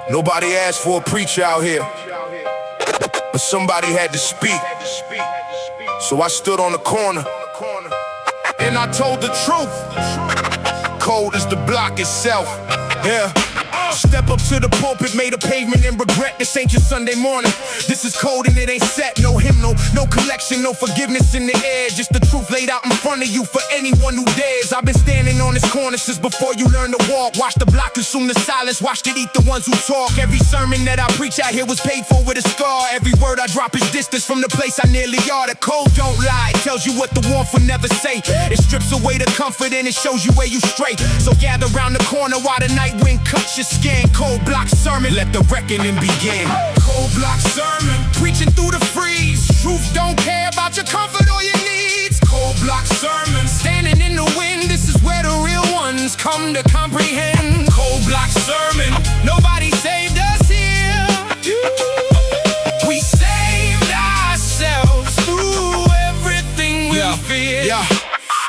Nobody asked for a preacher out here, but somebody had to speak. So I stood on the corner and I told the truth. Cold as the block itself. Yeah. Step up to the pulpit, made a pavement and regret. This ain't your Sunday morning. This is cold and it ain't set. No hymnal, no collection, no forgiveness in the air. Just the truth laid out in front of you for anyone who dares. I've been standing on this corner since before you learned to walk. Watch the block consume the silence, watched it eat the ones who talk. Every sermon that I preach out here was paid for with a scar. Every word I drop is distance from the place I nearly are. The code don't lie, it tells you what the warmth will never say. It strips away the comfort and it shows you where you stray. So gather round the corner while the night wind cuts your skin. Cold block sermon, let the reckoning begin. Cold block sermon, preaching through the freeze. Truth don't care about your comfort or your needs. Cold block sermon, standing in the wind. This is where the real ones come to comprehend. Cold block sermon, nobody saved us here. We saved ourselves through everything we feared.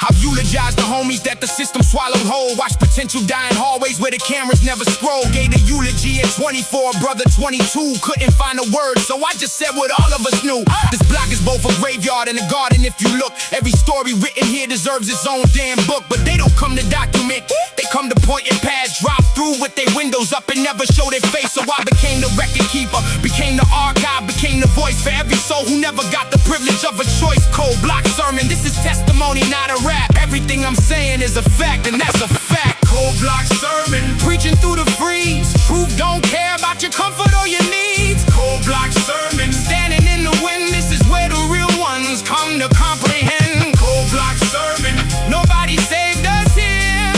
I've eulogized the homies that the system swallowed whole. Watched potential die in hallways where the cameras never scroll. Gave the eulogy at 24, brother 22. Couldn't find a word, so I just said what all of us knew. This block is both a graveyard and a garden if you look. Every story written here deserves its own damn book. But they don't come to document, they come to point and pass. Drop through with their windows up and never show their face. So I became the record keeper, became the archive, became the voice for every soul who never got the privilege of a choice. Cold block sermon, this is testimony, not a rap. Everything I'm saying is a fact, and that's a fact. Cold block sermon, preaching through the freeze. Truth don't care about your comfort or your needs. Cold block sermon, standing in the wind. This is where the real ones come to comprehend. Cold block sermon, nobody saved us here.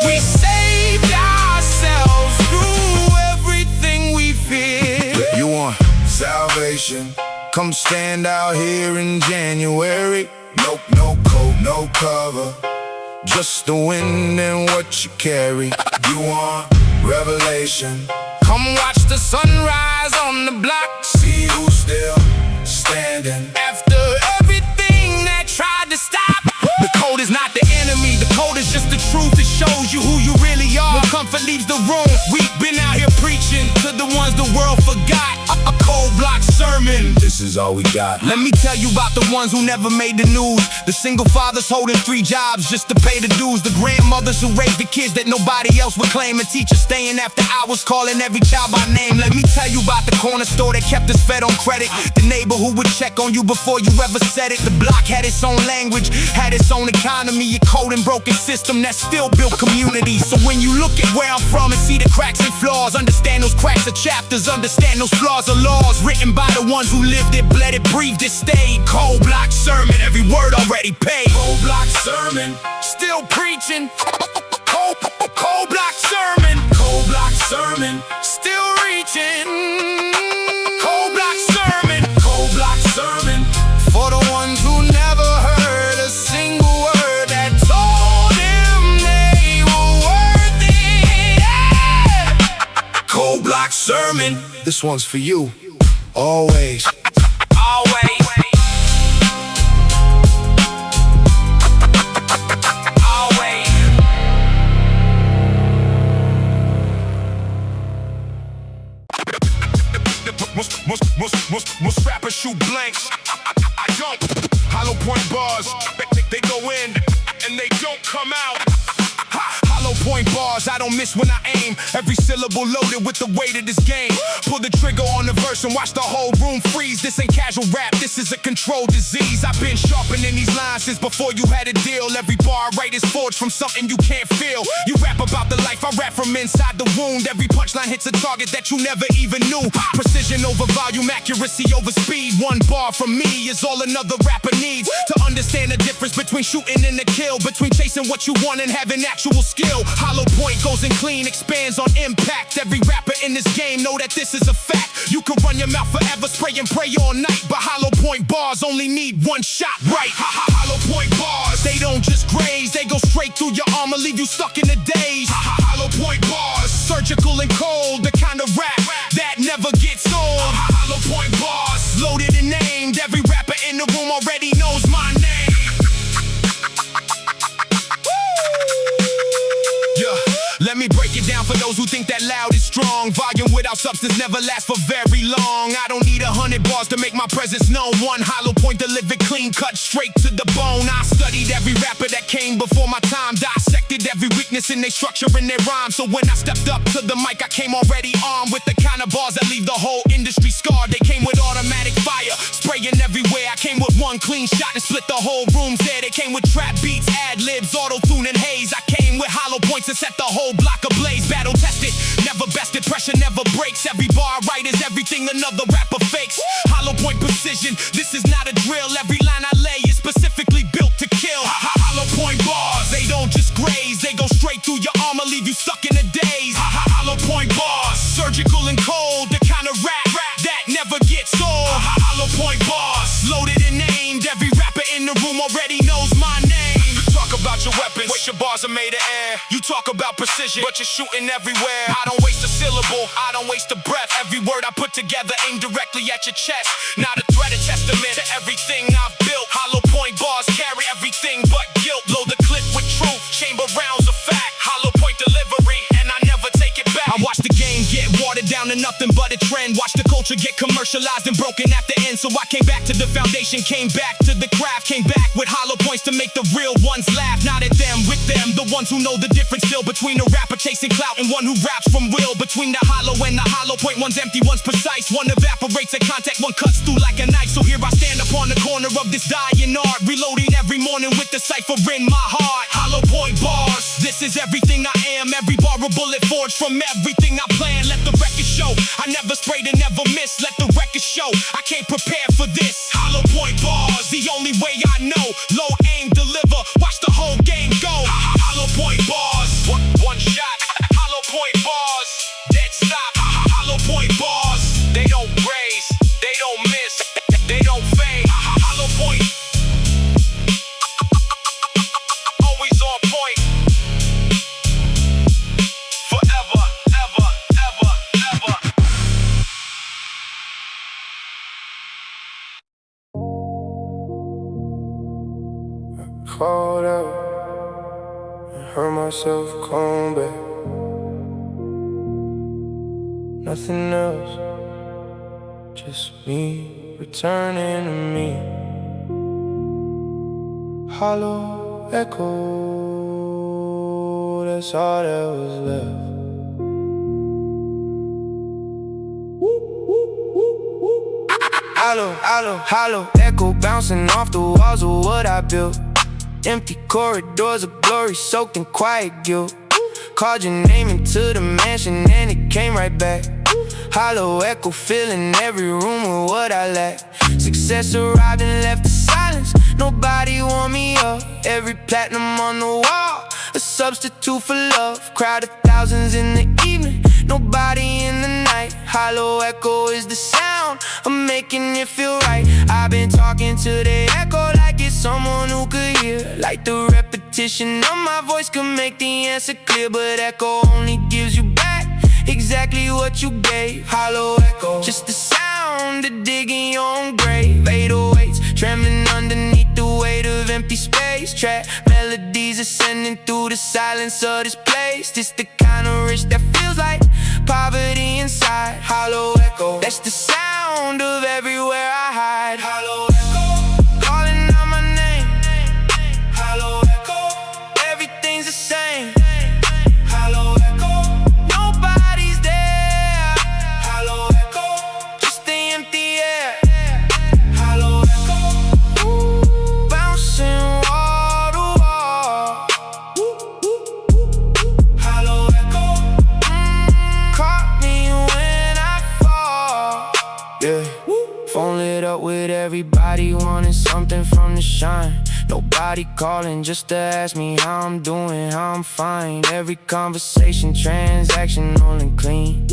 We saved ourselves through everything we feared. You want salvation? Come stand out here in January. Nope, no coat, no cover, just the wind and what you carry. You want revelation? Come watch the sunrise on the block. See who's still standing after everything that tried to stop. The code is not the enemy, the code is just the truth. It shows you who you really are. When comfort leaves the room, we've been out here preaching to the ones the world forgot. A cold block sermon, this is all we got. Let me tell you about the ones who never made the news. The single fathers holding 3 jobs just to pay the dues. The grandmothers who raised the kids that nobody else would claim. And teachers staying after hours calling every child by name. Let me tell you about the corner store that kept us fed on credit. The neighbor who would check on you before you ever said it. The block had its own language, had its own economy. A cold and broken system that still built communities. So when you look at where I'm from and see the cracks and flaws, understand those cracks are chapters, understand those flaws are laws written by the ones who lived it, bled it, breathed it, stayed. Cold block sermon, every word already paid. Cold block sermon, still preaching. Cold block sermon, cold block sermon, still reaching. Cold block sermon, cold block sermon, for the ones who never heard a single word that told them they were worth it. Yeah. Cold block sermon, this one's for you. Always. Always. Always. Most rappers shoot blanks. I don't. Hollow point bars, they go in and they don't come out. Hollow point bars, I don't miss when I aim. Every syllable loaded with the weight of this game. Pull the trigger on the verse and watch the whole room freeze. This ain't casual rap, this is a controlled disease. I've been sharpening these lines since before you had a deal. Every bar I write is forged from something you can't feel. You rap about the life, I rap from inside the wound. Every punchline hits a target that you never even knew. Precision over volume, accuracy over speed. One bar from me is all another rapper needs. To understand the difference between shooting and the kill, between chasing what you want and having actual skill. Hollow point goes in clean, expands on impact. Every rapper in this game know that this is a fact. You can run your mouth forever, spray and pray all night, but hollow point bars only need one shot right. Hollow point bars, they don't just graze, they go straight through your armor, leave you stuck in the daze. Hollow point bars, surgical and cold, the kind of rap that never gets old. Hollow point bars, loaded and named, every rapper in the room already knows my name. Yeah. Let me break it down for those who think that loud is strong. Volume without substance never lasts for very long. I don't need 100 bars to make my presence known. One hollow point delivered clean, cut straight to the bone. I studied every rapper that came before my time, dissected every weakness in their structure and their rhyme. So when I stepped up to the mic, I came already armed with the kind of bars that leave the whole industry scarred. They came with automatic fire, spraying everywhere. I came with one clean shot and split the whole room's there. They came with trap beats, ad-libs, auto-tune and haze. I came with hollow points and set the whole block ablaze. Battle tested, never bested, pressure never breaks. Every bar I write is everything another rapper fakes. Hollow point precision, this is not a drill. Every line I lay is specifically built to kill. Hollow point bars, they don't just graze. They go straight through your armor, leave you stuck in a daze. Hollow point bars, surgical and cold. The kind of rap that never gets old. Hollow point bars, loaded and aimed. Every rapper in the room already knows my name. Talk about your weapons, wait, your bars are made of air. You talk about precision, but you're shooting everywhere. I don't waste a syllable, I don't waste a breath. Every word I put together aimed directly at your chest. Not a threat, a testament to everything I've built. Hollow point bars carry everything but guilt. Load the clip with truth, chamber rounds of fact. Hollow point delivery, and I never take it back. I watch the game get watered down to nothing but a trend. Watch the culture get commercialized and broken at the end. So I came back to the foundation, came back to the craft. Came back with hollow points to make the real ones laugh. Not at them, with them, the ones who know the difference still between a rapper chasing clout and one who raps from will. Between the hollow and the hollow point, one's empty, one's precise. One evaporates at contact, one cuts through like a knife. So here I stand upon the corner of this dying art, reloading every morning with the cipher in my heart. Hollow point bars, this is everything I am. Every bar a bullet forged from everything I plan. Let the record show, I never sprayed and never missed. Let the record show, I can't prepare for this. Hollow point bars, the only way I know. Load, aim, deliver, watch the whole game go. Hollow point bars, one shot. Hollow point bars, dead stop. Hollow point bars, they don't graze, they don't miss, they don't fade. Hollow point, always on point. Forever, ever, ever, ever. Called out and heard myself come back. Nothing else, just me returning to me. Hollow echo, that's all that was left. Hollow echo bouncing off the walls of what I built. Empty corridors of glory soaked in quiet guilt. Called your name into the mansion and it came right back. Hollow echo filling every room with what I lack. Success arrived and left the silence. Nobody warmed me up. Every platinum on the wall, a substitute for love. Crowd of thousands in the evening, nobody in the night. Hollow echo is the sound of making it feel right. I've been talking to the echo like it's someone who could hear. Like the repetition of my voice could make the answer clear. But echo only gives you back exactly what you gave. Hollow echo, just the sound of digging your own grave. 808s trembling underneath the weight of empty space. Trap melodies ascending through the silence of this place. This the kind of rich that feels like poverty inside. Hollow echo, that's the sound of everywhere I hide. Hollow echo, calling out my name. Hollow echo, everything's the same. Hollow echo, nobody's there. Hollow echo, just the empty air. Hollow echo, ooh, bouncing wall to wall. Hollow echo, caught me when I fall. Yeah, phone lit up with everybody wanting something from the shine. Nobody calling just to ask me how I'm doing, how I'm fine. Every conversation transactional and clean.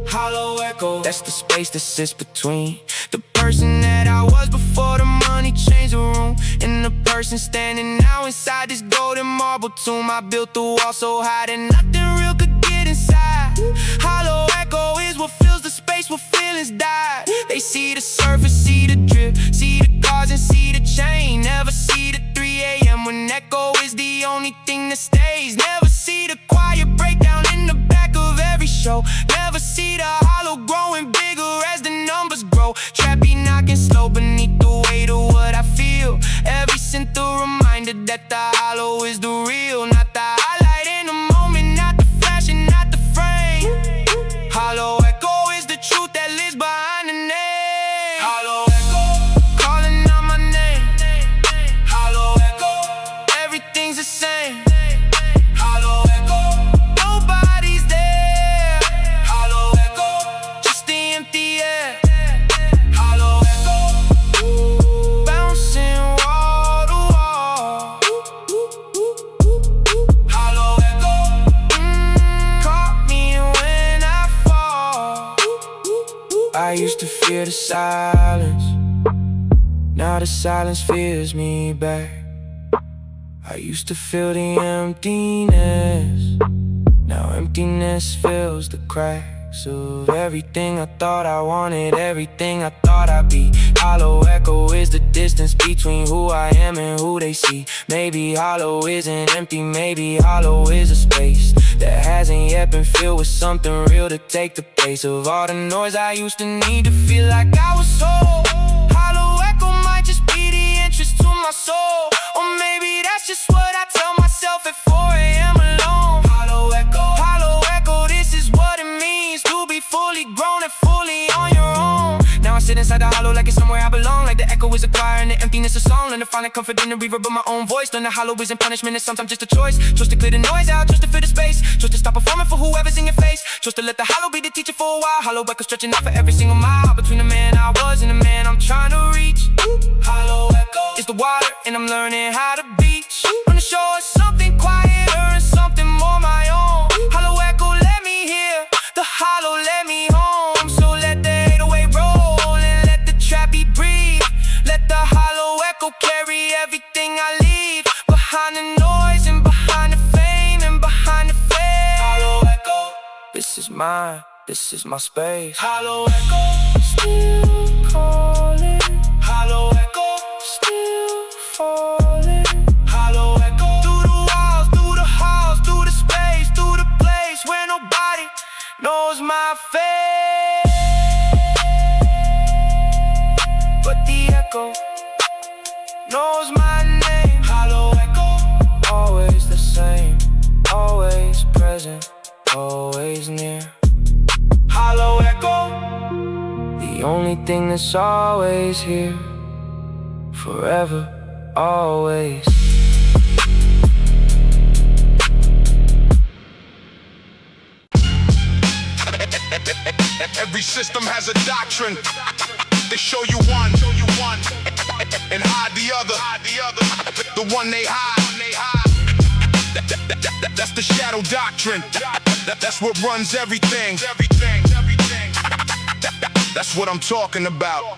Hollow echo, that's the space that sits between the person that I was before the money changed the room, and the person standing now inside this golden marble tomb. I built the wall so high that nothing real could get inside. Hollow echo is what fills the space where feelings die. They see the surface, see the drip, see the cars and see the chain. Never see the 3 a.m. when echo is the only thing that stays. Never see the quiet break I used to fear the silence. Now the silence fears me back. I used to feel the emptiness. Now emptiness fills the cracks of everything I thought I wanted, everything I thought I'd be. Hollow echo is the distance between who I am and who they see. Maybe hollow isn't empty, maybe hollow is a space that hasn't yet been filled with something real to take the place of all the noise I used to need to feel like I was whole. Hollow echo might just be the entrance to my soul, or maybe that's just what I tell myself at 4 a.m. alone. Hollow echo, this is what it means to be fully grown and fully on your own. Now I sit inside the hollow like it's somewhere I belong, like the echo is a choir and the emptiness a song. Learn to find a comfort in the reverb of my own voice. Learn the hollow isn't punishment, it's sometimes just a choice. Trust to clear the noise out, trust to fill the space. Trust to stop performing for whoever's in your face. Trust to let the hollow be the teacher for a while. Hollow echo stretching out for every single mile between the man I was and the man I'm trying to reach. Hollow echo is the water and I'm learning how to beach. On the shore is something quieter and something more my own. Hollow echo, let me hear the hollow, let me home. So let the 808 roll and let the trap beat breathe. Let the hollow echo carry everything I leave behind the noise and behind the fame and behind the fame. Hollow echo, this is mine, this is my space. Hollow echo, still calling. Hollow echo, still falling. Hollow echo, through the walls, through the halls, through the space, through the place where nobody knows my face. But the echo knows my name. Hollow echo, always the same, always present, always near. Hollow echo, the only thing that's always here, forever, always. Every system has a doctrine. They show you one and hide the other. The one they hide. That's the shadow doctrine. That's what runs everything. That's what I'm talking about.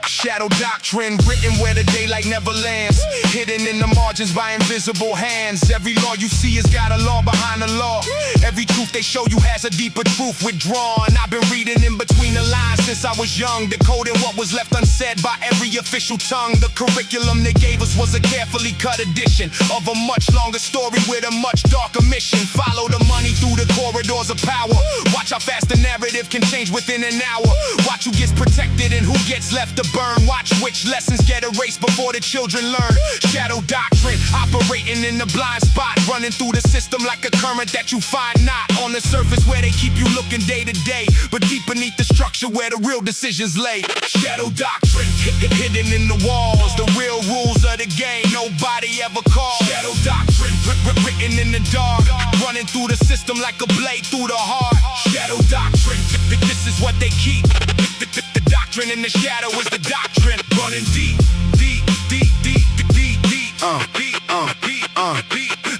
Shadow doctrine, written where the daylight never lands, hidden in the margins by invisible hands. Every law you see has got a law behind the law. Every truth they show you has a deeper truth withdrawn. I've been reading in between the lines since I was young, decoding what was left unsaid by every official tongue. The curriculum they gave us was a carefully cut edition of a much longer story with a much darker mission. Follow the money through the corridors of power. Watch how fast the narrative can change within an hour. Watch who gets protected and who gets left to burn. Watch which lessons get erased before the children learn. Shadow doctrine, operating in the blind spot, running through the system like a current that you find not on the surface where they keep you looking day to day, but deep beneath the structure where the real decisions lay. Shadow doctrine, hidden in the walls, the real rules of the game nobody ever called. Shadow doctrine, written in the dark, running through the system like a blade through the heart. Shadow doctrine, this is what they keep. The doctrine in the shadow is the doctrine. Running deep.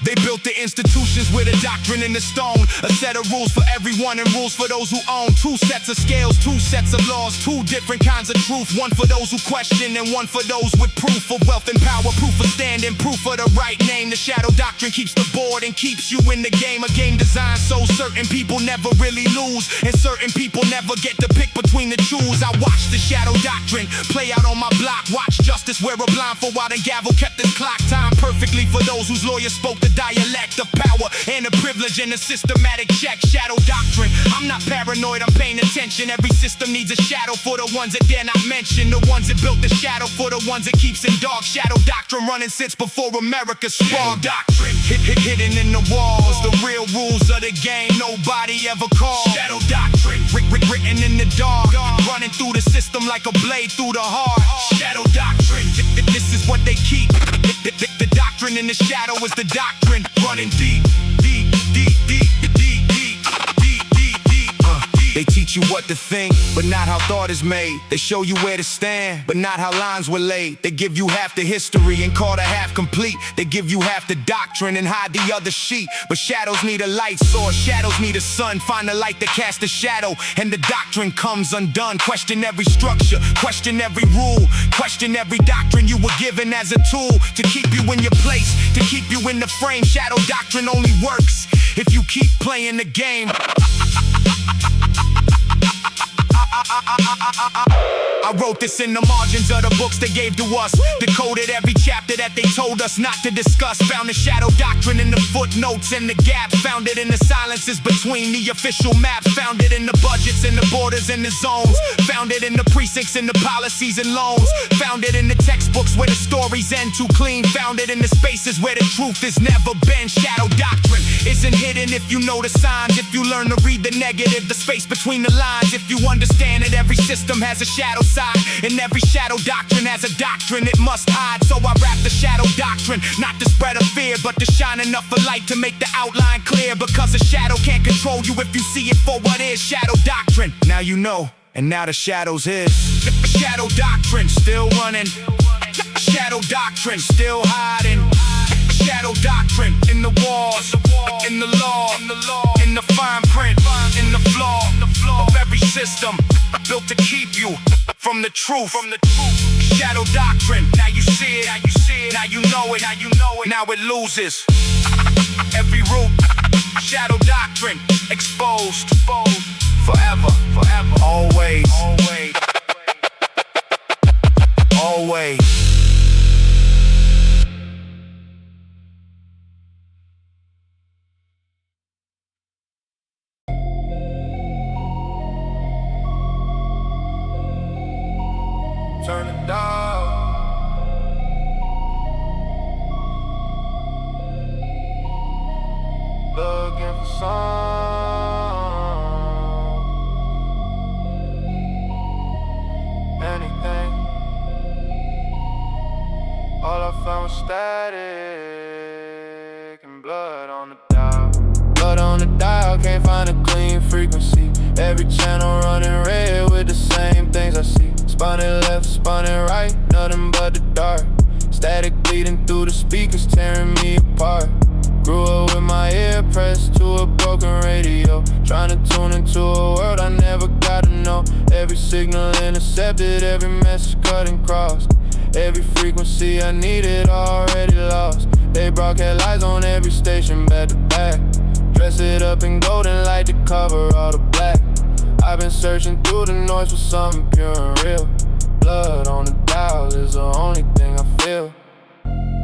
They built the institutions with a doctrine in the stone. A set of rules for everyone and rules for those who own. 2 sets of scales, 2 sets of laws, 2 different kinds of truth. One for those who question and one for those with proof of wealth and power. Proof of standing, proof of the right name. The shadow doctrine keeps the board and keeps you in the game. A game designed so certain people never really lose, and certain people never get to pick between the choose. I watched the shadow doctrine play out on my block. Watch justice wear a blindfold while the gavel kept this clock time perfectly for those whose lawyers spoke the dialect of power and the privilege and the systematic check. Shadow doctrine, I'm not paranoid, I'm paying attention. Every system needs a shadow for the ones that dare not mention. The ones that built the shadow for the ones that keeps in dark. Shadow doctrine running since before America sparked. Doctrine, hidden in the walls, the real rules of the game nobody ever called. Shadow doctrine, written in the dark, running through the system like a blade through the heart. Shadow doctrine, this is what they keep. The doctrine in the shadow is the doctrine. Running deep. They teach teach you what to think, but not how thought is made. They show you where to stand, but not how lines were laid. They give you half the history and call the half complete. They give you half the doctrine and hide the other sheet. But shadows need a light source, shadows need a sun. Find a light that casts a shadow, and the doctrine comes undone. Question every structure, question every rule, question every doctrine you were given as a tool to keep you in your place, to keep you in the frame. Shadow doctrine only works if you keep playing the game. I wrote this in the margins of the books they gave to us. Decoded every chapter that they told us not to discuss. Found the shadow doctrine in the footnotes and the gaps. Found it in the silences between the official maps. Found it in the budgets and the borders and the zones. Found it in the precincts and the policies and loans. Found it in the textbooks where the stories end too clean. Found it in the spaces where the truth has never been. Shadow doctrine isn't hidden if you know the signs. If you learn to read the negative, the space between the lines. If you understand that every system has a shadow side, and every shadow doctrine has a doctrine it must hide. So I rap the shadow doctrine, not to spread a fear, but to shine enough of light to make the outline clear. Because a shadow can't control you if you see it for what is. Shadow doctrine, now you know, and now the shadows his. Shadow doctrine, still running. Shadow doctrine, still hiding. Shadow doctrine, in the walls, in the law, in the fine print, in the flaw of every system built to keep you from the truth. Shadow doctrine, now you see it, now you know it, now it loses every root. Shadow doctrine, exposed forever, always. Turn the dial. Looking for anything. All I found was static and blood on the dial. Blood on the dial, can't find a clean frequency. Every channel running red with the same things I see. Spinning left, spinning right, nothing but the dark. Static bleeding through the speakers, tearing me apart. Grew up with my ear pressed to a broken radio, trying to tune into a world I never got to know. Every signal intercepted, every message cut and crossed. Every frequency I needed already lost. They broadcast lies on every station back to back. Dress it up in golden light to cover all the black. I've been searching through the noise for something pure and real. Blood on the dial is the only thing I feel.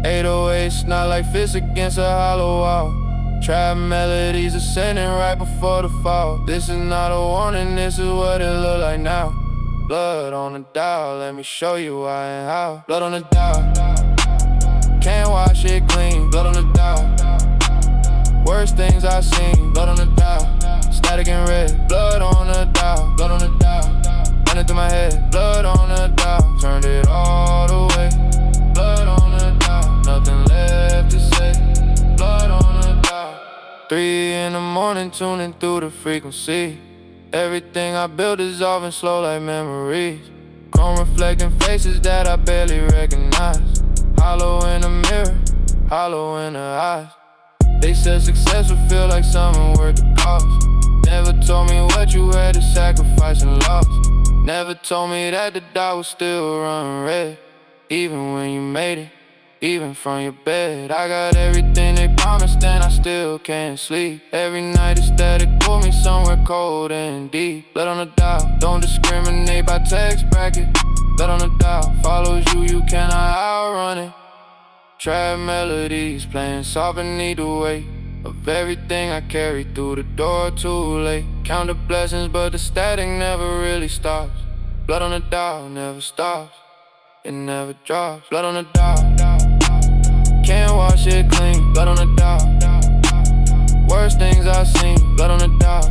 808s not like fists against a hollow wall. Trap melodies ascending right before the fall. This is not a warning, this is what it look like now. Blood on the dial, let me show you why and how. Blood on the dial, can't wash it clean. Blood on the dial, worst things I've seen. Blood on the dial, static and red. Blood on the dial, blood on the dial, running through my head. Blood on the dial, turned it all the way. Blood on the dial, nothing left to say. Blood on the dial. 3 in the morning, tuning through the frequency. Everything I built dissolving slow like memories. Chrome reflecting faces that I barely recognize. Hollow in the mirror, hollow in the eyes. They said success would feel like something worth the cost. Never told me what you had to sacrifice and lost. Never told me that the dot would still run red. Even when you made it, even from your bed. I got everything they promised and I still can't sleep. Every night it's static, pull me somewhere cold and deep. Blood on the dial, don't discriminate by text bracket. Blood on the dial, follows you, you cannot outrun it. Trap melodies playing soft beneath the weight of everything I carry through the door too late. Count the blessings but the static never really stops. Blood on the dial never stops, it never drops. Blood on the dial, can't wash it clean. Blood on the dial, worst things I've seen. Blood on the dial,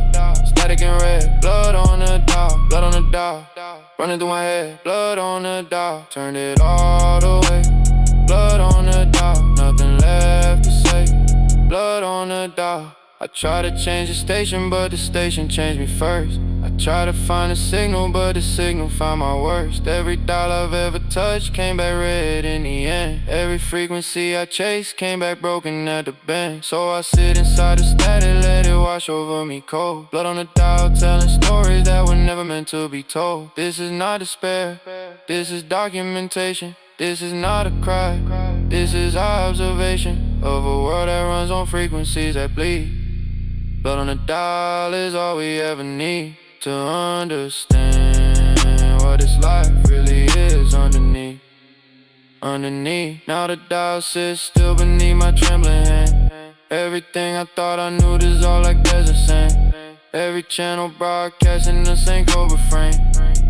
static and red. Blood on the dial, blood on the dial, running through my head. Blood on the dial, turned it all the way. Blood on the dial, nothing left to say. Blood on the dial, I try to change the station, but the station changed me first. I try to find a signal, but the signal found my worst. Every dial I've ever touched came back red in the end. Every frequency I chased came back broken at the bend. So I sit inside the static, let it wash over me cold. Blood on the dial, telling stories that were never meant to be told. This is not despair, this is documentation. This is not a cry, this is observation of a world that runs on frequencies that bleed. Blood on the dial is all we ever need to understand what this life really is underneath. Now the dial sits still beneath my trembling hand. Everything I thought I knew dissolved like desert sand. Every channel broadcasting the same code refrain.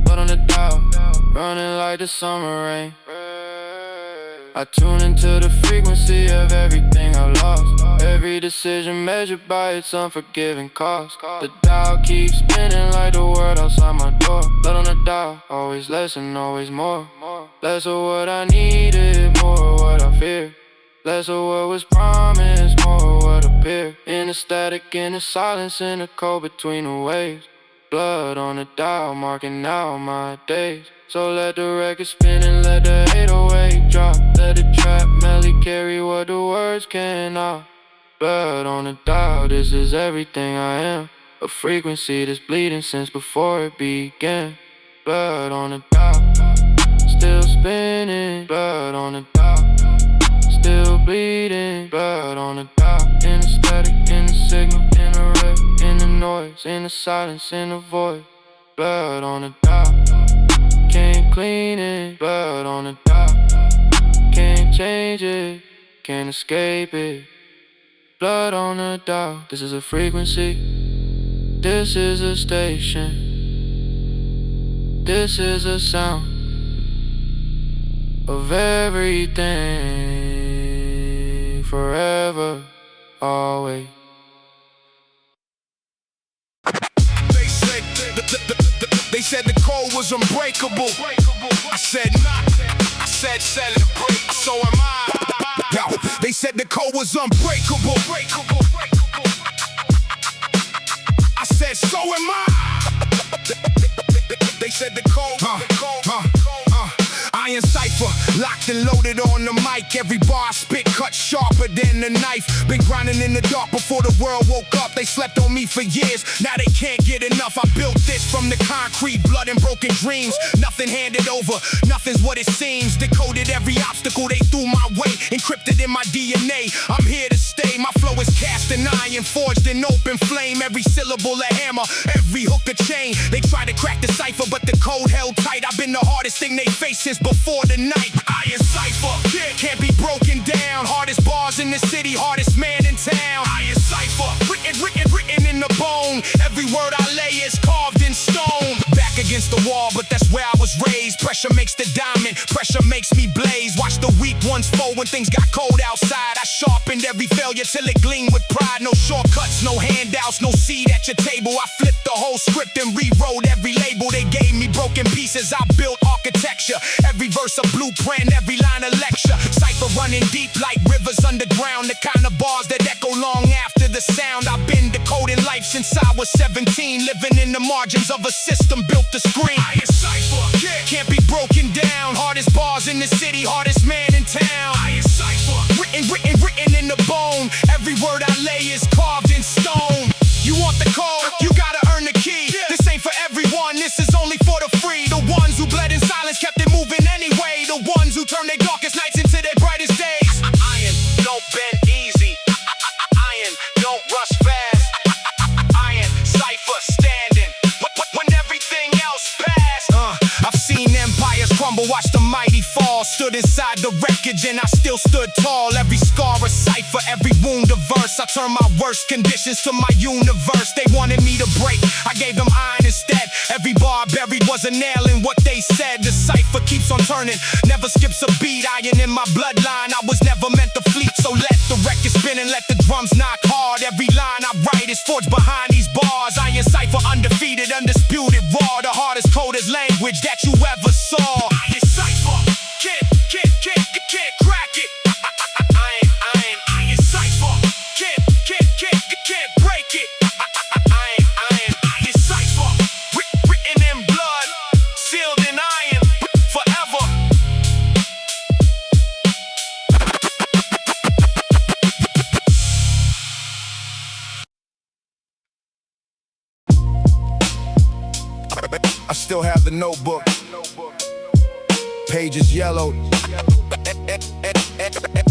Blood on the dial, running like the summer rain. I tune into the frequency of everything I lost. Every decision measured by its unforgiving cost. The dial keeps spinning like the world outside my door. Blood on the dial, always less and always more. Less of what I needed, more of what I feared. Less of what was promised, more of what appeared. In the static, in the silence, in the cold between the waves. Blood on the dial, marking out my days. So let the record spin and let the 808 drop. Let the trap melody carry what the words cannot. Blood on the dial, this is everything I am. A frequency that's bleeding since before it began. Blood on the dial, still spinning. Blood on the dial, still bleeding. Blood on the dial, in the static, in the signal, in the red, in the noise, in the silence, in the void. Blood on the dial, can't clean it. Blood on the dial, can't change it, can't escape it. Blood on the dial, this is a frequency, this is a station, this is a sound of everything, forever, always. They said the code was unbreakable. I said not. I said celebrate. So am I. Yo, they said the code was unbreakable. I said so am I. They said the code. Iron Cipher, locked and loaded on the mic. Every bar I spit cut sharper than a knife. Been grinding in the dark before the world woke up. They slept on me for years, now they can't get enough. I built this from the concrete, blood and broken dreams. Nothing handed over, nothing's what it seems. Decoded every obstacle they threw my way, encrypted in my DNA. I'm here to stay, my flow is cast in iron, forged in open flame. Every syllable a hammer, every hook a chain. They tried to crack the cipher, but the code held tight. I've been the hardest thing they faced since before the night. Iron Cipher, can't be broken down. Hardest bars in the city, hardest man in town. Iron Cipher, written in the bone. Every word I lay is carved in stone. Back against the wall, but that's where I was raised. Pressure makes the diamond, pressure makes me blaze. Watch the weak ones fold when things got cold outside. I sharpened every failure till it gleamed with pride. No shortcuts, no handouts, no seat at your table. I flipped the whole script and rewrote every label. They gave me broken pieces, I built architecture. Every verse a blueprint, every line a lecture. Cipher running deep like rivers underground. The kind of bars that echo long after the sound. I've been decoding life since I was 17. Living in the margins of a system built to scream. Iron Cipher, can't be broken down. Hardest bars in the city, hardest man in town. Iron Cipher, written in the bone. Every word I lay is carved in stone. You want the code, you gotta earn the key. This ain't for everyone, this is only for the free. The ones who bled in silence kept it moving anyway. The ones who turned their darkest nights into their brightest days. Iron, don't bend easy. Iron, don't rush fast. Iron, Cipher standing when everything else passed. I've seen empires crumble, watched the mighty fall. Stood inside the wreckage and I still stood tall. Every scar a cipher, every wound a verse. I turned my worst conditions to my universe. They wanted me to break, I gave them iron instead. Every bar buried was a nail in what they said. The cipher keeps on turning, never skips a beat. Iron in my bloodline, I was never meant to fleet. So let the record spin and let the drums knock hard. Every line I write is forged behind these bars. Iron Cipher, undefeated, undisputed, raw. The hardest coded language that you ever saw. Iron Cipher, can't crack it. Iron Cipher, can't break I still have the notebook. Pages yellowed,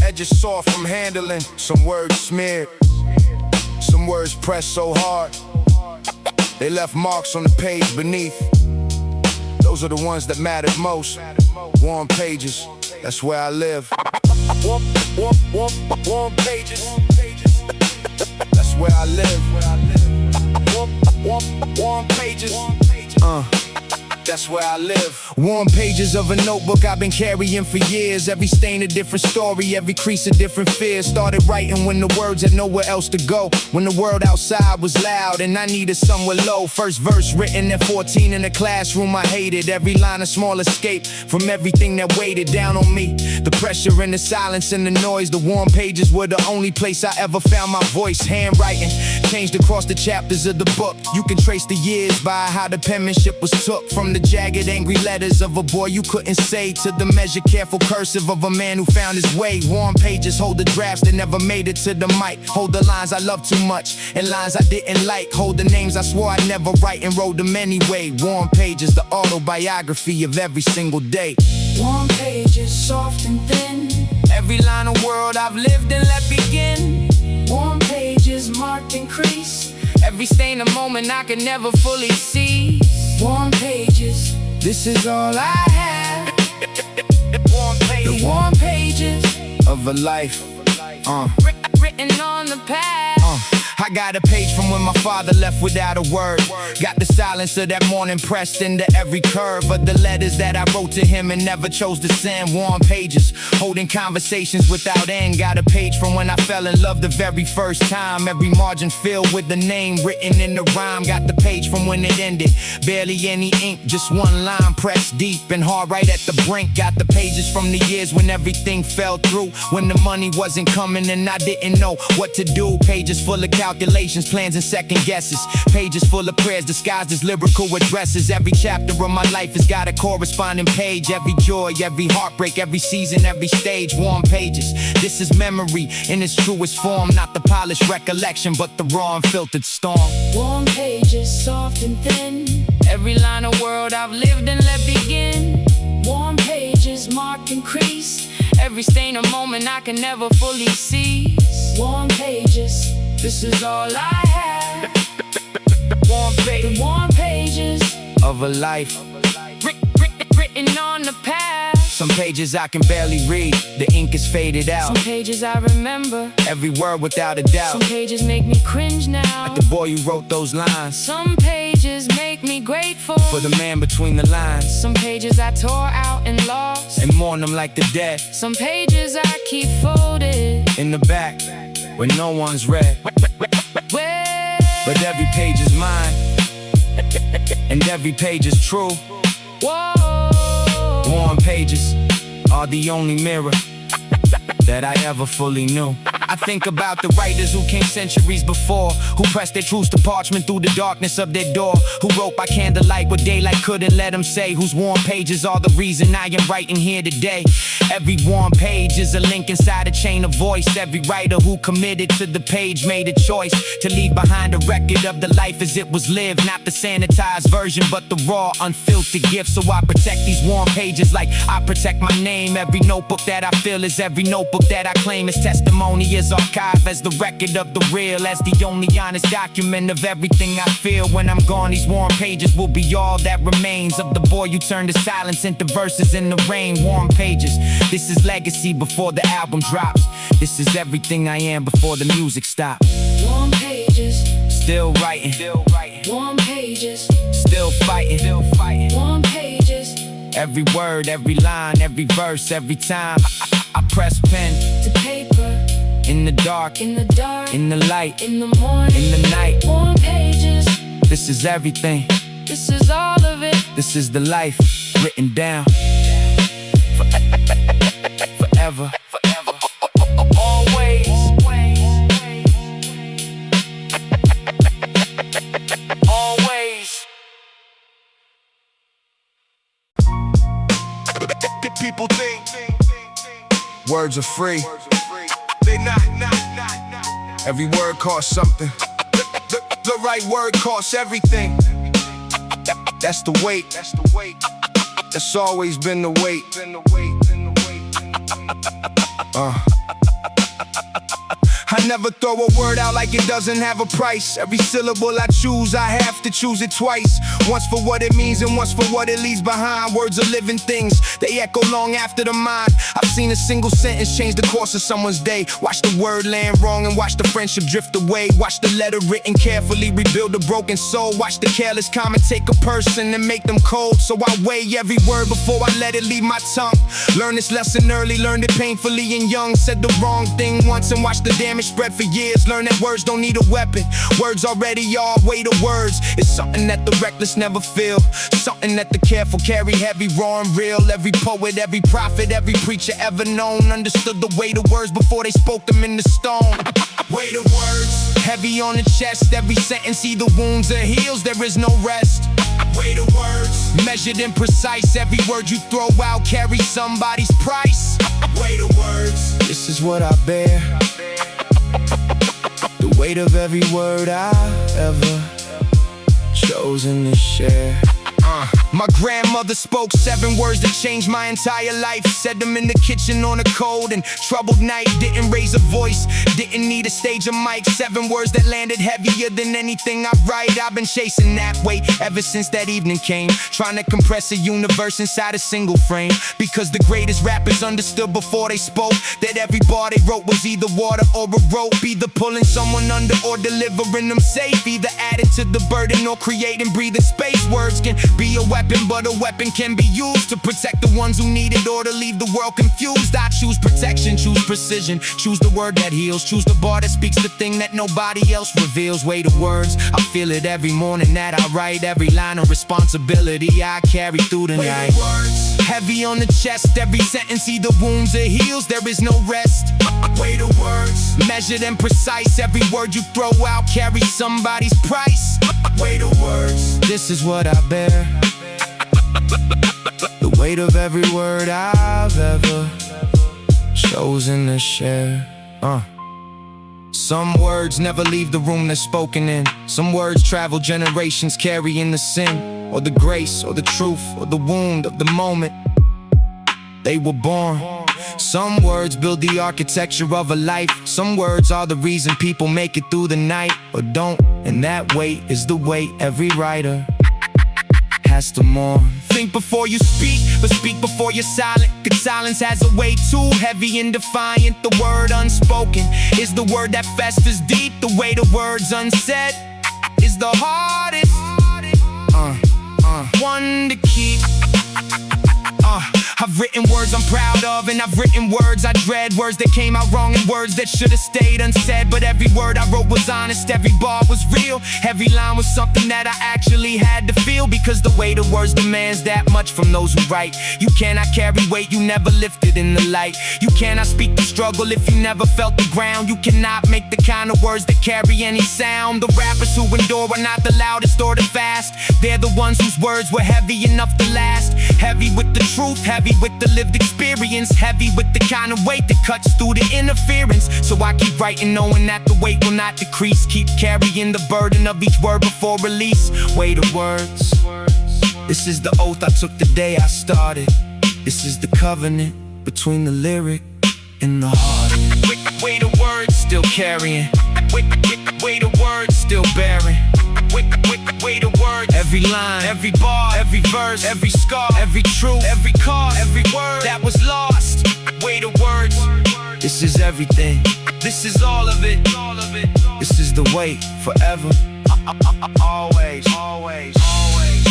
edges soft from handling. Some words smeared, some words pressed so hard they left marks on the page beneath. Those are the ones that mattered most. Warm pages, that's where I live. Warm pages, that's where I live. Warm pages, that's where I live. Warm pages of a notebook I've been carrying for years. Every stain a different story, every crease a different fear. Started writing when the words had nowhere else to go. When the world outside was loud and I needed somewhere low. First verse written at 14 in the classroom, I hated every line, a small escape from everything that weighted down on me. The pressure and the silence and the noise. The warm pages were the only place I ever found my voice. Handwriting changed across the chapters of the book. You can trace the years by how the penmanship was took. From the jagged, angry letters of a boy you couldn't say, to the measured, careful cursive of a man who found his way. Warm pages hold the drafts that never made it to the mic. Hold the lines I loved too much and lines I didn't like. Hold the names I swore I'd never write and wrote them anyway. Warm pages, the autobiography of every single day. Warm pages, soft and thin. Every line of world I've lived and let begin. Warm pages, marked and creased. Every stain a moment I can never fully see. Warm pages, this is all I have. Warm pages, the warm pages Of a life, written on the past. I got a page from when my father left without a word. Got the silence of that morning pressed into every curve of the letters that I wrote to him and never chose to send. Warm pages, holding conversations without end. Got a page from when I fell in love the very first time. Every margin filled with the name written in the rhyme. Got the page from when it ended, barely any ink, just one line pressed deep and hard right at the brink. Got the pages from the years when everything fell through, when the money wasn't coming and I didn't know what to do. Pages full of calculations, plans and second guesses. Pages full of prayers disguised as lyrical addresses. Every chapter of my life has got a corresponding page. Every joy, every heartbreak, every season, every stage. Warm pages, this is memory in its truest form. Not the polished recollection, but the raw and filtered storm. Warm pages, soft and thin. Every line of world I've lived and let begin. Warm pages, marked and creased. Every stain a moment I can never fully see. Warm pages, this is all I have. Warm pages, The warm pages of a life. written on the past. Some pages I can barely read, the ink is faded Some out. pages I remember. Every word without a doubt. Some pages make me cringe now. The boy who wrote those lines, Some pages make me grateful. for the man between the lines, Some pages I tore out and lost. and mourn them like the dead. Some pages I keep folded. In the back, where no one's read. Where But every page is mine, and every page is true. whoa. Warm pages are the only mirror that I ever fully knew. I think about the writers who came centuries before, who pressed their truths to parchment through the darkness of their door, who wrote by candlelight what daylight couldn't let them say, whose warm pages are the reason I am writing here today. Every warm page is a link inside a chain of voice. Every writer who committed to the page made a choice to leave behind a record of the life as it was lived. Not the sanitized version, but the raw, unfiltered gift. So I protect these warm pages like I protect my name. Every notebook that I fill is every notebook that I claim. Is testimony, is archive, as the record of the real, as the only honest document of everything I feel. When I'm gone, these warm pages will be all that remains of the boy who turned his silence into verses in the rain. Warm pages, this is legacy before the album drops. This is everything I am before the music stops. Warm pages, Still writing, warm pages, still fighting. warm pages. Every word, every line, every verse, every time I press pen. To paper, In the dark, in the dark, in the light, in the morning, in the night. warm pages. This is everything, This is all of it. this is the life written down. Forever, forever, always. Always. People think words are free. They not. Every word costs something. The right word costs everything. That's the weight. That's always been the weight. I never throw a word out like it doesn't have a price. Every syllable I choose, I have to choose it twice. Once for what it means and once for what it leaves behind. Words are living things, they echo long after the mind. I've seen a single sentence change the course of someone's day. Watch the word land wrong and watch the friendship drift away. Watch the letter written carefully rebuild a broken soul. Watch the careless comment take a person and make them cold. So I weigh every word before I let it leave my tongue. Learn this lesson early, learned it painfully and young. Said the wrong thing once and watched the damage spread for years. Learn that words don't need a weapon. Words already are weight of words. It's something that the reckless never feel. Something that the careful carry heavy, raw and real. Every poet, every prophet, every preacher ever known understood the weight of words before they spoke them in the stone. Weight of words, heavy on the chest. Every sentence either wounds or heals. There is no rest. Weight of words, measured and precise. Every word you throw out carries somebody's price. Weight of words, this is what I bear. The weight of every word I've ever chosen to share. My grandmother spoke 7 words that changed my entire life. Said them in the kitchen on a cold and troubled night. Didn't raise a voice, didn't need a stage or mic. 7 words that landed heavier than anything I write. I've been chasing that weight ever since that evening came. Trying to compress a universe inside a single frame. Because the greatest rappers understood before they spoke that every bar they wrote was either water or a rope. Either pulling someone under or delivering them safe. Either adding to the burden or creating breathing space. Words can be a weapon, but a weapon can be used to protect the ones who need it or to leave the world confused. I choose protection, choose precision, choose the word that heals, choose the bar that speaks the thing that nobody else reveals. Weight of words, I feel it every morning that I write. Every line of responsibility I carry through the night. Words, heavy on the chest, every sentence either wounds or heals. There is no rest. Weight of words, measured and precise. Every word you throw out carries somebody's price. Weight of words, this is what I bear. The weight of every word I've ever chosen to share. Some words never leave the room they're spoken in. Some words travel generations carrying the sin, or the grace, or the truth, or the wound of the moment they were born. Some words build the architecture of a life. Some words are the reason people make it through the night, or don't. And that weight is the weight every writer has to mourn. Think before you speak, but speak before you're silent. Cause silence has a weight too heavy and defiant. The word unspoken is the word that festers deep. The weight of words unsaid is the hardest one to keep. I've written words I'm proud of, and I've written words I dread. Words that came out wrong and words that should have stayed unsaid. But every word I wrote was honest, every bar was real. Every line was something that I actually had to feel. Because the weight of words demands that much from those who write. You cannot carry weight you never lifted in the light. You cannot speak the struggle if you never felt the ground. You cannot make the kind of words that carry any sound. The rappers who endure are not the loudest or the fast. They're the ones whose words were heavy enough to last. Heavy with the truth, heavy with the lived experience, heavy with the kind of weight that cuts through the interference. So I keep writing knowing that the weight will not decrease. Keep carrying the burden of each word before release. Weight of words, this is the oath I took the day I started. This is the covenant between the lyric and the heart. Weight of words still carrying. Weight of words still bearing. Weight of words, every line, every bar, every verse, every scar, every truth, every cause, every word that was lost. Weight of words, this is everything. This is all of it. This is the weight forever. Always, always, always,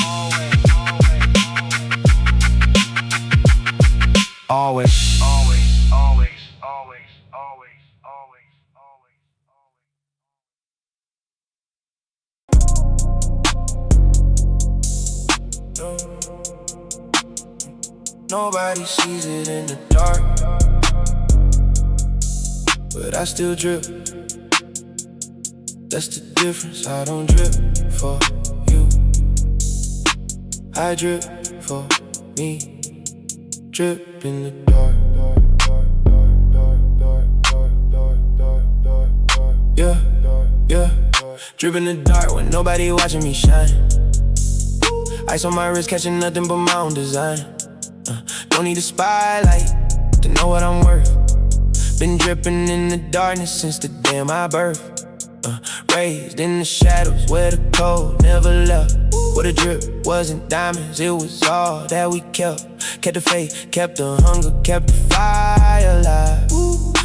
always, always, always, always, always, always, always. Nobody sees it in the dark, but I still drip. That's the difference. I don't drip for you, I drip for me. Drip in the dark. Yeah, yeah. Drip in the dark when nobody watching me shine. Ice on my wrist, catching nothing but my own design. Don't need a spotlight to know what I'm worth. Been dripping in the darkness since the day of my birth. Raised in the shadows where the cold never left. Where the drip wasn't diamonds, it was all that we kept. Kept the faith, kept the hunger, kept the fire alive.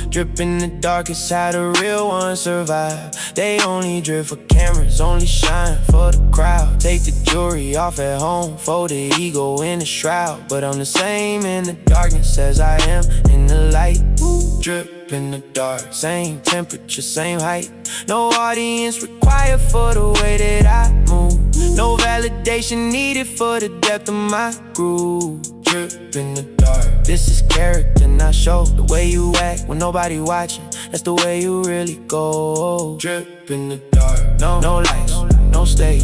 Drip in the darkest, how the real ones survive. They only drip for cameras, only shine for the crowd. Take the jewelry off at home, fold the ego in the shroud. But I'm the same in the darkness as I am in the light. Drip in the dark, same temperature, same height. No audience required for the way that I move. No validation needed for the depth of my groove. Drip in the dark, this is character, not show. The way you act when nobody watching, that's the way you really go. Drip in the dark, no lights, no stage.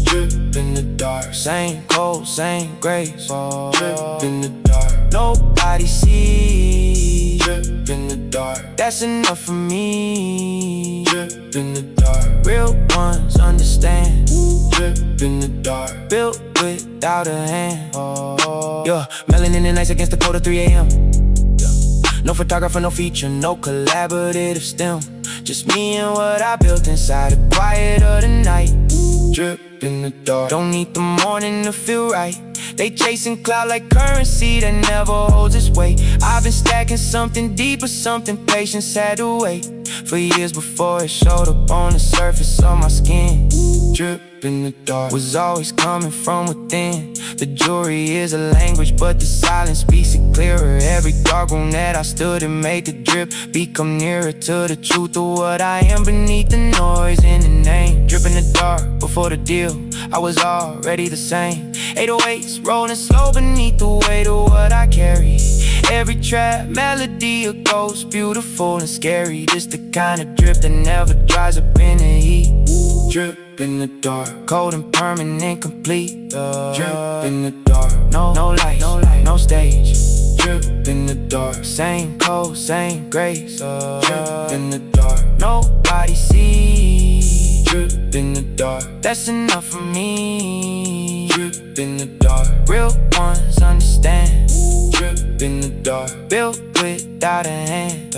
Drip in the dark, same cold, same grace. Drip in the dark, nobody sees. Drip in the dark, that's enough for me. Drip in the dark, real ones understand. Drip in the dark, built without a hand. Yeah, melanin in the nights against the cold of 3 a.m. No photographer, no feature, no collaborative stem. Just me and what I built inside the quiet of the night. Drip in the dark, don't need the morning to feel right. They chasing cloud like currency that never holds its weight. I've been stacking something deeper, something patience had to wait for years before it showed up on the surface of my skin. Drip in the dark was always coming from within. The jewelry is a language, but the silence speaks it clearer. Every dark room that I stood in made the drip become nearer to the truth of what I am beneath the noise in the name. Drip in the dark before the deal, I was already the same. 808s rolling slow beneath the weight of what I carry. Every trap melody, a ghost, beautiful and scary. This the kind of drip that never dries up in the heat. Drip in the dark, cold and permanent, complete. Drip in the dark, no light, no stage. Drip in the dark, same cold, same grace. Drip in the dark, nobody sees. Drip in the dark, that's enough for me. Drip in the dark, real ones understand. Drip in the dark, built without a hand.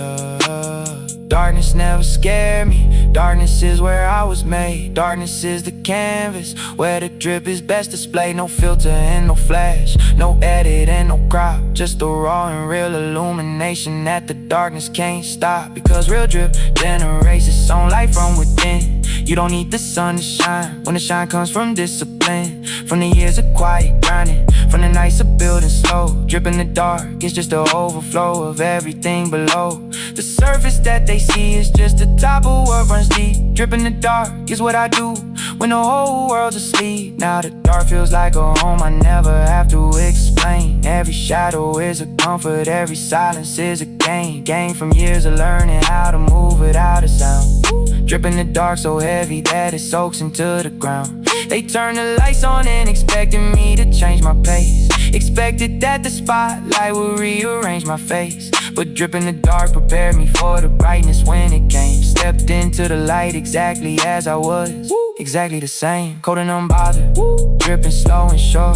Darkness never scared me. Darkness is where I was made. Darkness is the canvas where the drip is best displayed. No filter and no flash, no edit and no crop. Just the raw and real illumination that the darkness can't stop. Because real drip generates its own light from within. You don't need the sun to shine when the shine comes from discipline. From the years of quiet grinding, from the nights of building slow. Drip in the dark, it's just the overflow of everything below. The surface that they see is just the top of what runs deep. Drip in the dark is what I do when the whole world's asleep. Now the dark feels like a home I never have to explain. Every shadow is a comfort, every silence is a gain. Gain from years of learning how to move without a sound. Drip in the dark so heavy that it soaks into the ground. They turn the lights on and expected me to change my pace. Expected that the spotlight would rearrange my face. But drip in the dark prepared me for the brightness when it came. Stepped into the light exactly as I was. Exactly the same, cold and unbothered. Dripping slow and sure.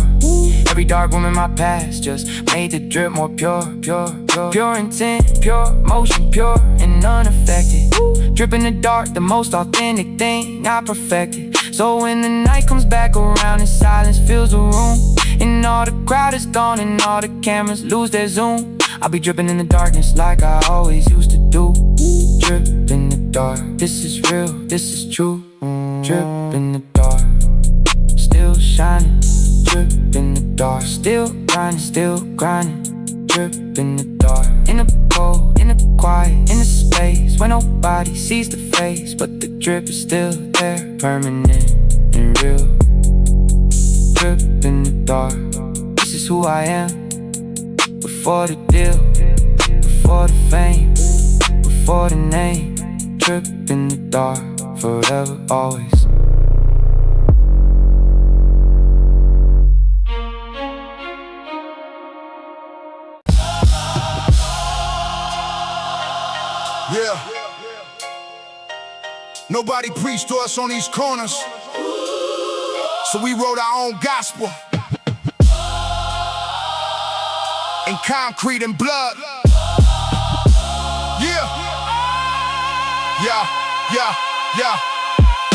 Every dark room in my past just made the drip more pure. Pure intent, pure motion, pure and unaffected. Drip in the dark, the most authentic thing I perfected. So when the night comes back around and silence fills the room, and all the crowd is gone and all the cameras lose their zoom, I'll be dripping in the darkness like I always used to do. Drip in the dark, this is real, this is true. Drip in the dark, still shining. Drip in the dark, still grinding. Drip in the dark, in the cold, in the quiet, in the space where nobody sees the face, but the drip is still there, permanent and real. Drip in the dark, this is who I am. Before the deal, before the fame, before the name. Drip in the dark, forever, always. Yeah. Nobody preached to us on these corners. So we wrote our own gospel in concrete and blood. Yeah, yeah, yeah, yeah.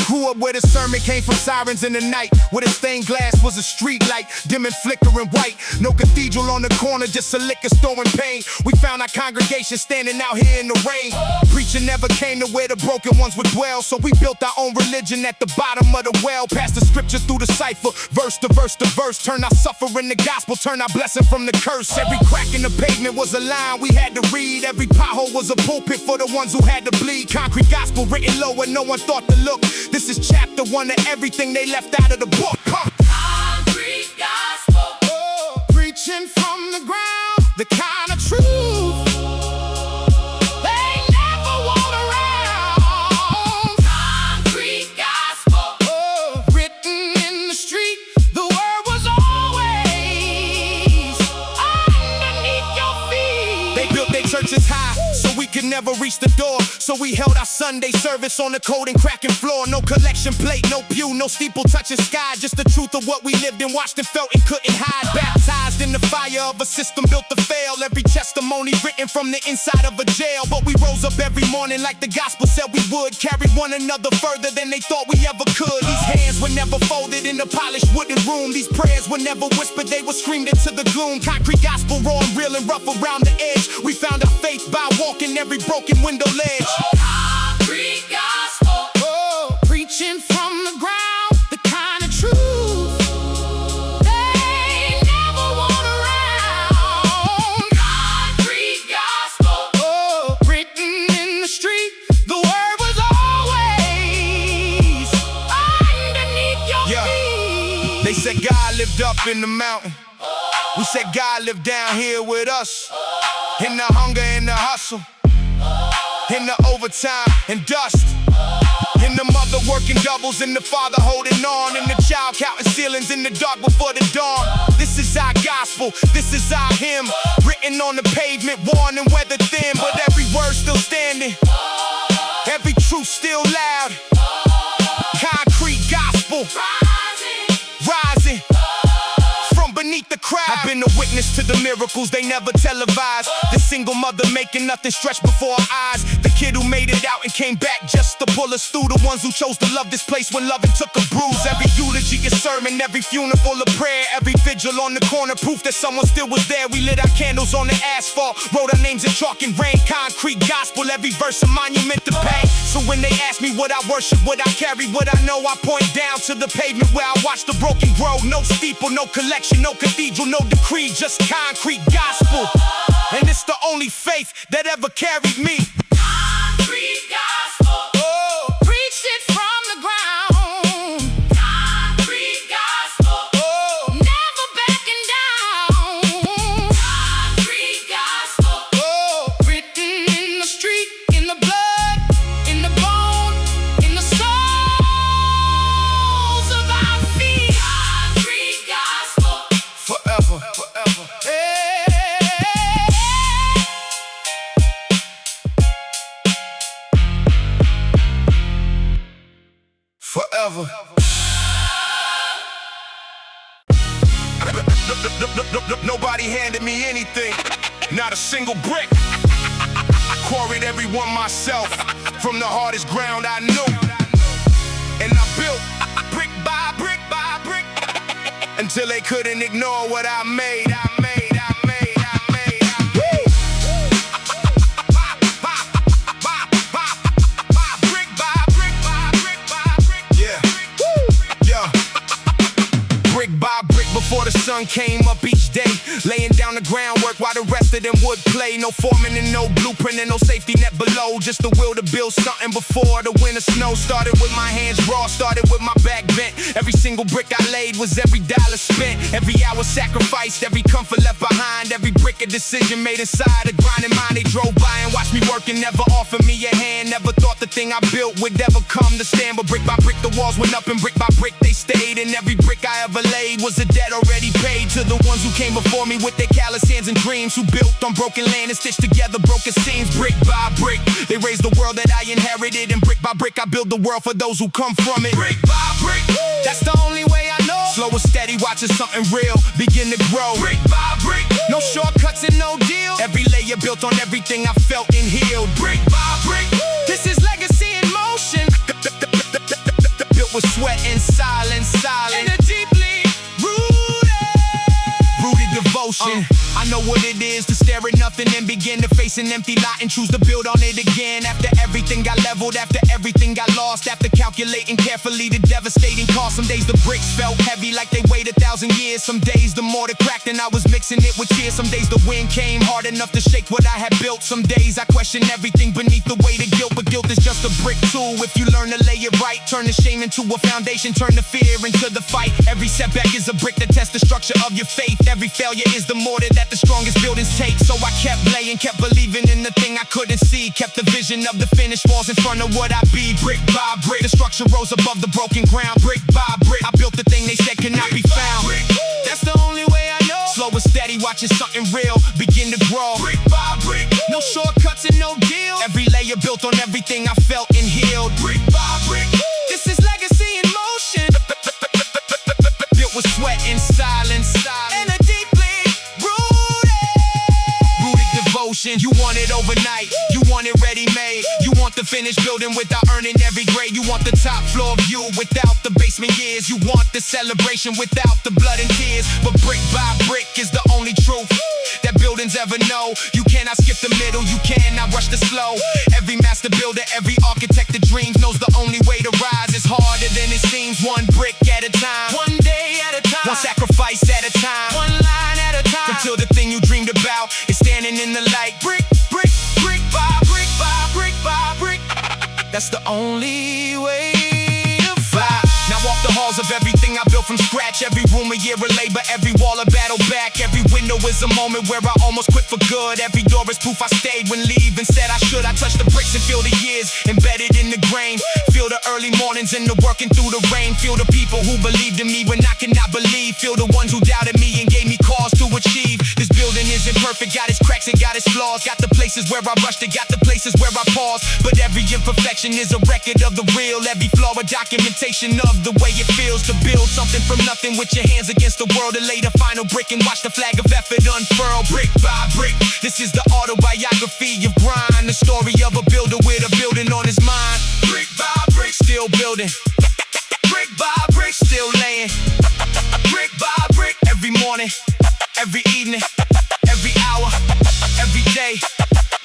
Grew up where the sermon came from sirens in the night, where the stained glass was a street light, dim and flickering white. No cathedral on the corner, just a liquor store in pain. We found our congregation standing out here in the rain. Preacher never came to where the broken ones would dwell, so we built our own religion at the bottom of the well. Passed the scripture through the cipher, verse to verse to verse. Turn our suffering to gospel, turn our blessing from the curse. Every crack in the pavement was a line we had to read. Every pothole was a pulpit for the ones who had to bleed. Concrete gospel written low where no one thought to look. This is chapter 1 of everything they left out of the book. Concrete gospel. Oh, preaching from the ground, the kind of truth they never want around. Concrete gospel. Oh, written in the street, the word was always underneath your feet. They built their churches high so we could never reach the door. So we held our Sunday service on the cold and cracking floor. No collection plate, no pew, no steeple touching sky. Just the truth of what we lived and watched and felt and couldn't hide. Baptized in the fire of a system built to fail. Every testimony written from the inside of a jail. But we rose up every morning like the gospel said we would. Carried one another further than they thought we ever could. These hands were never folded in a polished wooden room. These prayers were never whispered, they were screamed into the gloom. Concrete gospel raw and real and rough around the edge. We found our faith by walking every broken window ledge. Concrete gospel. Oh, preaching from the ground, the kind of truth they never want around. Concrete gospel. Oh, written in the street, the word was always underneath your feet. They said God lived up in the mountain. We said God lived down here with us. In the hunger and the hustle, in the overtime and dust, in the mother working doubles and the father holding on, in the child counting ceilings in the dark before the dawn. This is our gospel, this is our hymn, written on the pavement, worn and weather thin, but every word still standing, every truth still loud. Concrete gospel, rising from beneath the crowd. I've been a witness to the miracles they never televised. The single mother making nothing stretch before our eyes. The kid who made it out and came back just to pull us through. The ones who chose to love this place when loving took a bruise. Every eulogy a sermon, every funeral a prayer, every vigil on the corner, proof that someone still was there. We lit our candles on the asphalt, wrote our names in chalk and rain. Concrete gospel, every verse a monument to pay. So when they ask me what I worship, what I carry, what I know, I point down to the pavement where I watch the broken grow. No steeple, no collection, no cathedral, no decree, just concrete gospel. And it's the only faith that ever carried me. Concrete gospel. Oh, preached it from the ground. Concrete gospel. Oh, Never backing down. Concrete gospel. oh, written in the street, in the blood, in the bone, in the soles of our feet. Concrete gospel. Forever, forever. Hey. Forever. Nobody handed me anything, not a single brick. Quarried every one myself from the hardest ground I knew. And I built brick by brick by brick until they couldn't ignore what I made. Before the sun came up each day, laying down the groundwork while the rest of them would play. No foreman and no blueprint and no safety net below. Just the will to build something before the winter snow. Started with my hands raw, started with my back bent. Every single brick I laid was every dollar spent. Every hour sacrificed, every comfort left behind. Every brick a decision made inside a grinding mind. They drove by and watched me work and never offered me a hand. Never thought the thing I built would ever come to stand. But brick by brick the walls went up and brick by brick they stayed. And every brick I ever laid was a debt already paid to the ones who came before me with their callous hands and dreams, who built on broken land and stitched together broken seams. Brick by brick, they raised the world that I inherited, and brick by brick I build the world for those who come from it. Brick by brick, that's the only way I know Slow and steady, watching something real begin to grow. Brick by brick, no shortcuts and no deal. Every layer built on everything I felt and healed. Brick by brick, this is legacy in motion. Built with sweat and silence, in a deeply rooted devotion. I know what it is to stare at nothing and begin to face an empty lot and choose to build on it again. After everything got leveled, after everything got lost, after calculating carefully the devastating cost. Some days the bricks felt heavy like they weighed 1,000 years. Some days the mortar cracked and I was mixing it with tears. Some days the wind came hard enough to shake what I had built. Some days I questioned everything beneath the weight of guilt, but guilt is just a brick tool. If you learn to lay it right, turn the shame into a foundation, turn the fear into the fight. Every setback is a brick that tests the structure of your faith. Every failure is the mortar that the strongest buildings take. So I kept laying, kept believing in the thing I couldn't see. Kept the vision of the finished walls in front of what I be. Brick by brick, the structure rose above the broken ground. Brick by brick, I built the thing they said could not be found. That's the only way I know. Slow and steady, watching something real begin to grow. Brick by brick, no shortcuts and no deal. Every layer built on everything I felt and healed. Brick by brick, this is legacy in motion. Built with sweat and silence, and a deeply rooted devotion. You want it overnight, you want it ready-made. You want the finished building without earning every grade. You want the top floor view without the basement years. You want the celebration without the blood and tears. But brick by brick is the only truth that buildings ever know. You cannot skip the middle, you cannot rush the slow. Every master builder, every architect that dreams knows the only way to rise is harder than it seems. One brick at a time, one day at a time, one sacrifice at a time, one line at a time, until the thing you dreamed about is standing in the light. Brick, brick, brick by brick by brick by brick. That's the only way to fly. Now walk the halls of everything I built from scratch. Every room a year of labor, every wall a battle back. Every window is a moment where I almost quit for good. Every door is proof I stayed when leaving said I should. I touch the bricks and feel the years embedded in the grain. Feel the early mornings and the working through the rain. Feel the people who believed in me when I could not believe. Feel the ones who doubted me and gave me cause to achieve. This building isn't perfect, got its cracks and got its flaws. Got the places where I rushed it, got the places where I paused. But every imperfection is a record of the real. Every flaw a documentation of the way it feels to build something from nothing with your hands against the world. To lay the final brick and watch the flag of effort unfurl. Brick by brick, this is the autobiography of grind. The story of a builder with a building on his mind. Brick by brick, still building. Brick by brick, still laying. Brick by brick, every morning, every evening, every hour, every day,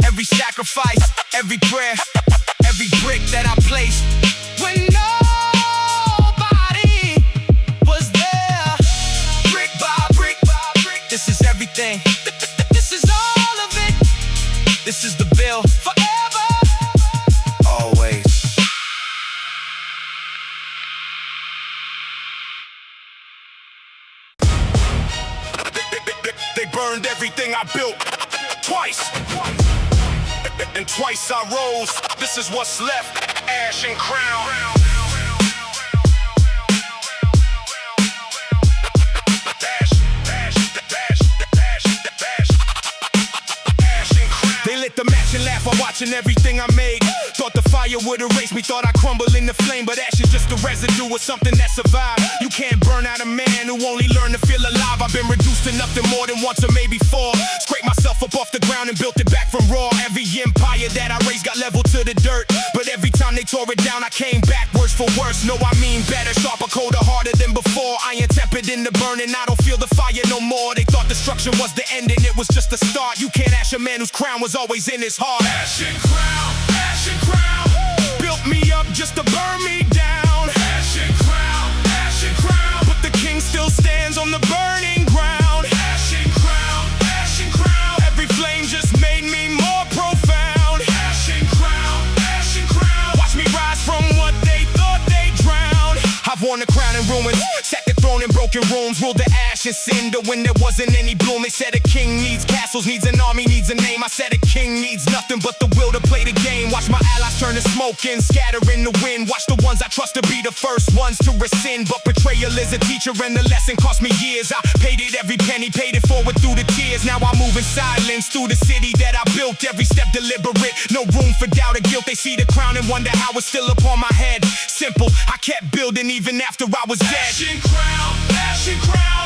every sacrifice, every prayer, every brick that I placed when nobody was there. Brick by brick, this is everything. This is all of it. This is the bill forever, always. They burned everything I built twice, and twice I rose. This is what's left, ash and crown. They lit the match and laugh while watching everything I made. Thought the fire would erase me, thought I'd crumble in the flame. But ash is just a residue of something that survived. You can't burn out a man who only learned to feel alive. I've been reduced to nothing more than once or maybe four. Scraped myself up off the ground and built it back from raw. Every empire that I raised got leveled to the dirt. But every time they tore it down, I came back worse for worse. No, I mean better, sharper, colder, harder than before. Iron tempered in the burning, I don't feel the fire no more. They thought destruction was the end and it was just the start. You can't ash a man whose crown was always in his heart. Ash and crown, ash and crown. Built me up just to burn me down. Ash and crown, ash and crown. But the king still stands on the burning ground. Ash and crown, ash and crown. Every flame just made me more profound. Ash and crown, ash and crown. Watch me rise from what they thought they drowned. I've worn the crown in ruins, sat the throne in broken rooms, ruled the ash and cinder when there wasn't any bloom. They said a king needs castles, needs an army, needs a name. I said a king needs nothing but the will to play the game. Watch my allies turn to smoke and scatter in the wind. Watch the ones I trust to be the first ones to rescind. But betrayal is a teacher and the lesson cost me years. I paid it every penny, paid it forward through the tears. Now I move in silence through the city that I built. Every step deliberate, no room for doubt or guilt. They see the crown and wonder how it's still upon my head. Simple, I kept building even after I was dead. Ash and crown, ash Ashen crown.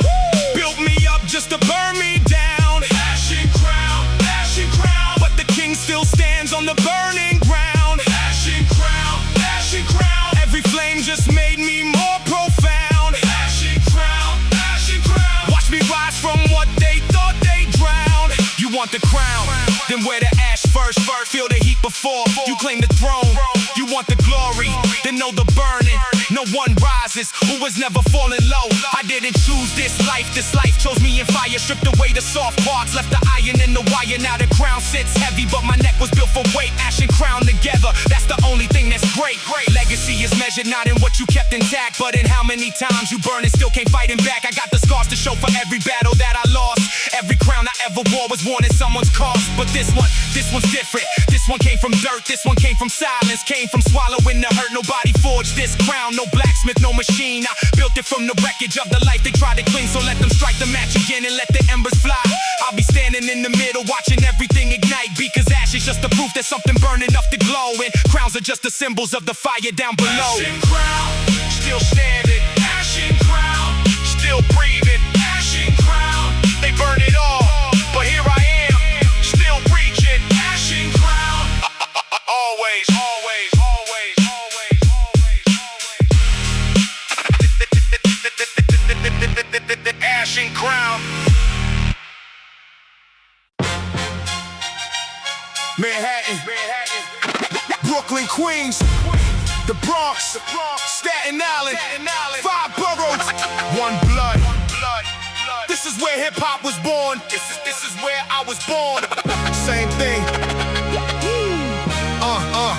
Built me up just to burn me down. Ashen crown, ashen crown. But the king still stands on the burning ground. Ashen crown, ashen crown. Every flame just made me more profound. Ashen crown, ashen crown. Watch me rise from what they thought they drowned. You want the crown, then wear the ash first. Feel the heat before you claim the throne. You want the glory, then know the burning. No one rises who was never falling low. I didn't choose this life chose me in fire. Stripped away the soft parts, left the iron in the wire. Now the crown sits heavy, but my neck was built for weight. Ash and crown together, that's the only thing that's great. Legacy is measured not in what you kept intact, but in how many times you burn and still can't fight him back. I got the scars to show for every battle that I lost. Every crown I ever wore was worn at someone's cost. But this one's different. This one came from dirt, this one came from silence. Came from swallowing the hurt. Nobody forged this crown, no blacksmith, no machine. I built it from the wreckage of the life they tried to clean. So let them strike the match again and let the embers fly. I'll be standing in the middle watching everything ignite. Because ash is just the proof that something burned enough to glow. And crowns are just the symbols of the fire down below. Ashen crown, still standing. Ashen crown, still breathing. Ashen crown, they burn it all, but here I am, still preaching. Ashen crown, always, always, always, always, always, always. Ashen crown. Manhattan, Brooklyn, Queens, the Bronx, Staten Island, 5 boroughs, one blood. This is where hip-hop was born. This is where I was born. Same thing.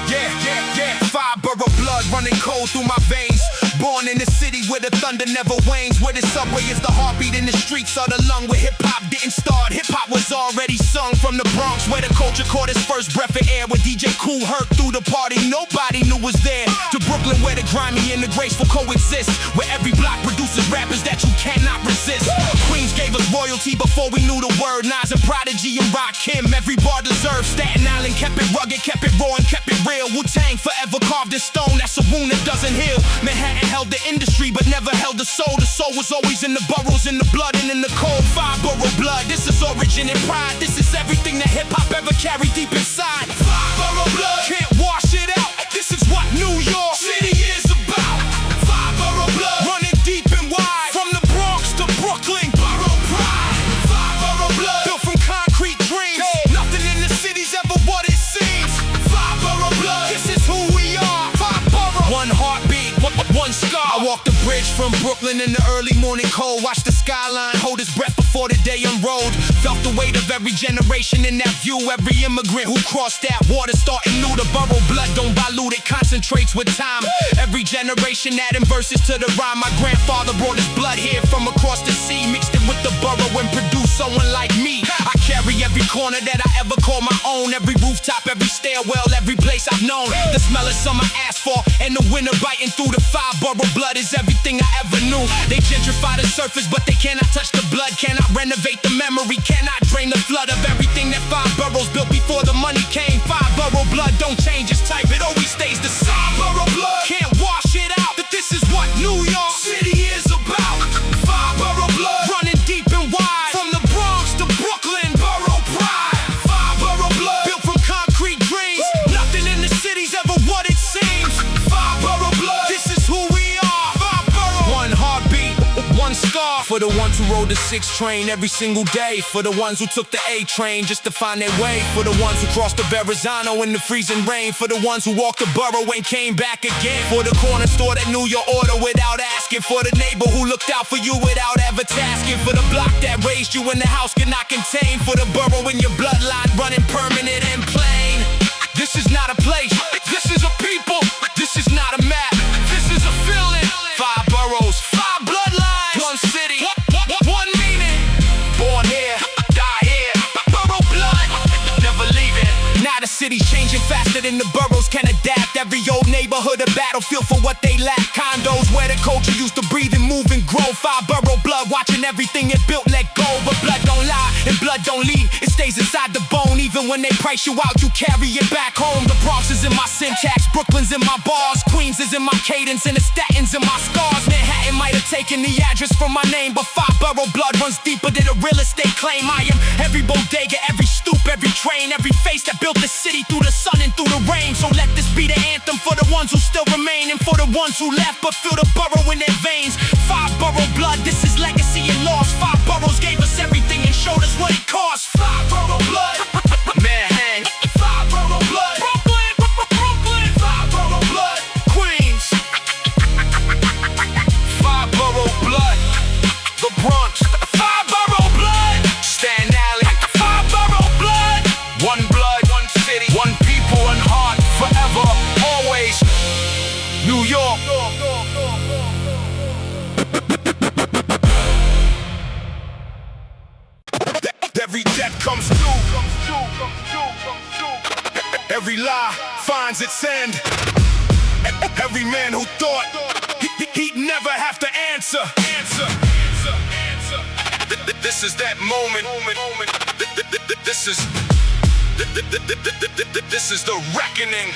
Yeah. 5 borough blood running cold through my veins. Born in the city where the thunder never wanes. Where the subway is the heartbeat and the streets are the lung. Where hip-hop didn't start, hip-hop was already sung. From the Bronx where the culture caught its first breath of air. Where DJ Kool Herc through the party nobody knew was there. To Brooklyn where the grimy and the graceful coexist. Where every block produces rappers that you cannot resist. Queens gave us royalty before we knew the word. Nas and Prodigy and Rakim, every bar deserved. Staten Island kept it rugged, kept it raw and kept it real. Wu-Tang forever carved in stone, that's a wound that doesn't heal. Manhattan held the industry but never held the soul. The soul was always in the boroughs, in the blood and in the cold. 5 borough blood, this is origin and pride. This is everything that hip-hop ever carried deep inside. 5 borough blood, can't wash it out. This is what New York City is about. 5 borough blood, running deep and wide. From the Bronx to Brooklyn, borough pride. 5 borough blood, built from concrete dreams. Nothing in the city's ever what it seems. 5 borough blood, this is who we are. 5 borough, one heartbeat, one scar. I walked the bridge from Brooklyn in the early morning cold. Watched the skyline hold its breath before the day unrolled. Felt the weight of every generation in that view. Every immigrant who crossed that water starting new. The borough blood don't dilute, it concentrates with time. Every generation adding verses to the rhyme. My grandfather brought his blood here from across the sea. Mixed it with the borough and produced someone like me. I carry every corner that I ever call my own. Every rooftop, every stairwell, every place I've known. The smell of summer asphalt and the winter biting through. The 5 borough blood is everything I ever knew. They gentrify the surface but they cannot touch the blood. Cannot renovate the memory, cannot drain the flood of everything that 5 boroughs built before the money came. 5 borough blood don't change its type, it always stays the same. 5 borough blood, can't wash it out. That this is what New York City is about. 5 borough blood, running deep and wide. From the Bronx to Brooklyn, borough pride. 5 borough blood, built from concrete dreams. Nothing in the city's ever what it seems. 5 borough blood, this is who we are. 5 borough, one heartbeat, one scar. For the ones who rode the 6 train every single day. For the ones who took the A train just to find their way. For the ones who crossed the Verrazano in the freezing rain. For the ones who walked the borough and came back again. For the corner store that knew your order without asking. For the neighbor who looked out for you without ever tasking. For the block that raised you when the house could not contain. For the borough in your bloodline running permanent and plain. This is not a place, this is a people. This is not a map, this is a feeling. 5 boroughs, 5 bloodlines, one city, one meaning. Born here, die here, borough blood, never leaving. Now the city's changing faster than the boroughs can adapt. Every old neighborhood a battlefield for what they lack. Condos where the culture used to breathe and move and grow. 5 borough blood, watching everything it built let go. But blood don't lie, And blood don't leave, it stays inside the bone. Even when they price you out, you carry it back home. The Bronx is in my syntax, Brooklyn's in my bars, Queens is in my cadence, and the Statins in my scars. Manhattan might have taken the address from my name, but 5 borough blood runs deeper than a real estate claim. I am every bodega, every stoop, every train, every face that built the city through the sun and through the rain. So let this be the anthem for the ones who still remain, and for the ones who left but feel the borough in their veins. 5 borough blood, this is legacy and loss. 5 boroughs gave us everything and showed us what it costs. 5 borough blood, Manhattan. 5 borough blood, Brooklyn, Brooklyn. 5 borough blood, Queens. 5 borough blood, the Bronx. 5 borough blood, Staten Island. 5 borough blood, one blood, one city, one people, one heart, forever, always. New York. Every death comes due. Every lie finds its end. Every man who thought he'd never have to answer. This is that moment. This is the reckoning.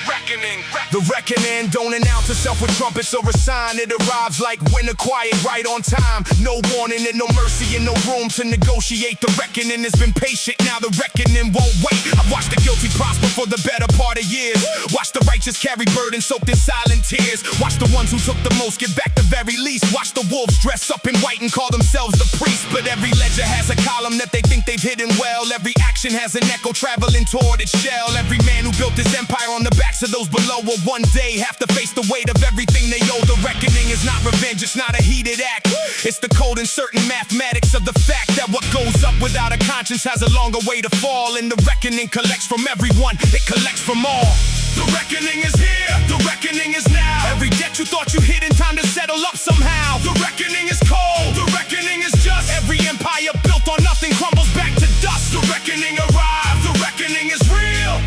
The reckoning don't announce itself with trumpets or a sign. It arrives like winter quiet, right on time. No warning and no mercy and no room to negotiate. The reckoning has been patient, now the reckoning won't wait. I've watched the guilty prosper for the better part of years. Watch the righteous carry burdens soaked in silent tears. Watch the ones who took the most get back the very least. Watch the wolves dress up in white and call themselves the priests. But every ledger has a column that they think they've hidden well. Every action has an echo traveling toward its shell. Every man who built his empire on the backs of those below will one day have to face the weight of everything they owe. The reckoning is not revenge, it's not a heated act. It's the cold and certain mathematics of the fact that what goes up without a conscience has a longer way to fall. And the reckoning collects from everyone, it collects from all. The reckoning is here, the reckoning is now. Every debt you thought you hid in time to settle up somehow. The reckoning is cold, the reckoning is just. Every empire built on nothing crumbles back to dust. The reckoning arrives, the reckoning is real.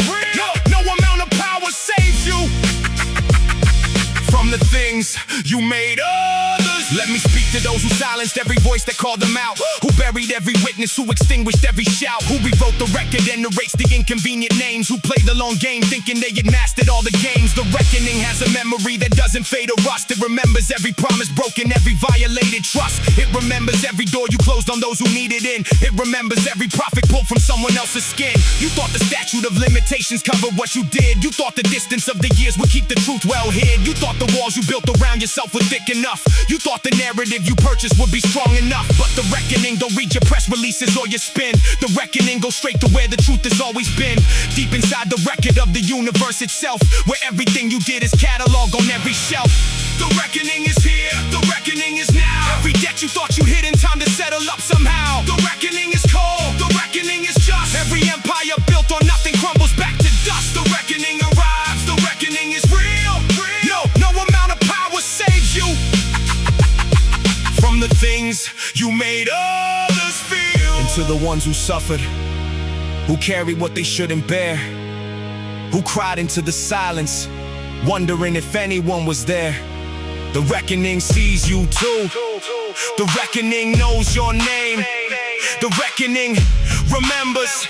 No amount of power saves you from the things you made others. Let me speak to those who silenced every voice that called them out, who buried every witness, who extinguished every shout, who rewrote the record and erased the inconvenient names, who played the long game thinking they had mastered all the games. The reckoning has a memory that doesn't fade or rust. It remembers every promise broken, every violated trust. It remembers every door you closed on those who needed in. It remembers every profit pulled from someone else's skin. You thought the statute of limitations covered what you did. You thought the distance of the years would keep the truth well hid. You thought the walls you built around yourself were thick enough. You thought the narrative you purchased would be strong enough. But the reckoning don't read your press releases or your spin. The reckoning goes straight to where the truth has always been. Deep inside the record of the universe itself, where everything you did is cataloged on every shelf. The reckoning is here, the reckoning is now. Every debt you thought you hid in time to settle up somehow. The reckoning is cold, the reckoning is just. Every empire built on nothing crumbles back to dust. The reckoning arrives, the reckoning is real. No amount of power saves you from the things you made others feel. And to the ones who suffered, who carried what they shouldn't bear, who cried into the silence, wondering if anyone was there. The reckoning sees you too. The reckoning knows your name. The reckoning remembers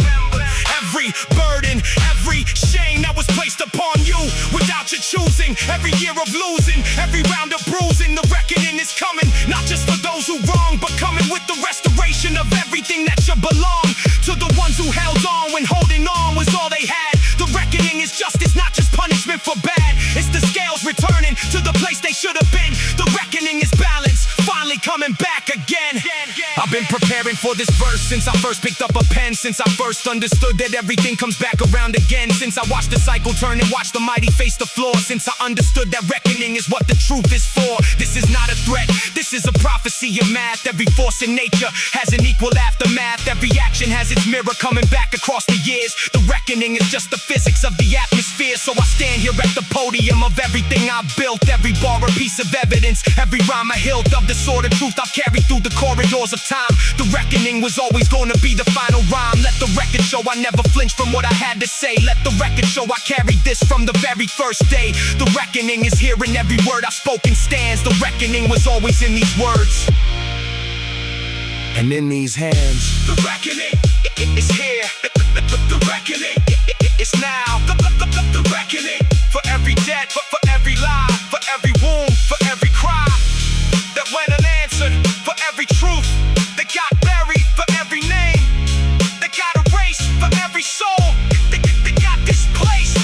every burden, every shame that was placed upon you without your choosing. Every year of losing, every round of bruising. The reckoning is coming, not just for those who wrong, but coming with the restoration of everything that should belong to the ones who held on when holding on was all they had. The reckoning is justice, not just punishment for bad. It's the scales returning to the place they should have been. The reckoning is balance, finally coming back again. I've been preparing for this verse since I first picked up a pen, since I first understood that everything comes back around again, since I watched the cycle turn and watched the mighty face the floor, since I understood that reckoning is what the truth is for. This is not a threat, this is a prophecy of math. Every force in nature has an equal aftermath. Every action has its mirror coming back across the years. The reckoning is just the physics of the atmosphere. So I stand here at the podium of everything I've built. Every bar a piece of evidence, every rhyme a hilt of the sword of truth I've carried through the corridors of time. The reckoning was always gonna be the final rhyme. Let the record show I never flinched from what I had to say. Let the record show I carried this from the very first day. The reckoning is here in every word I've spoken stands. The reckoning was always in these words. And in these hands, the reckoning is here. The reckoning is now. The reckoning for every debt, for every lie, for every wound, for every cry that went unanswered, for every truth that got buried, for every name that got erased, for every soul that got displaced.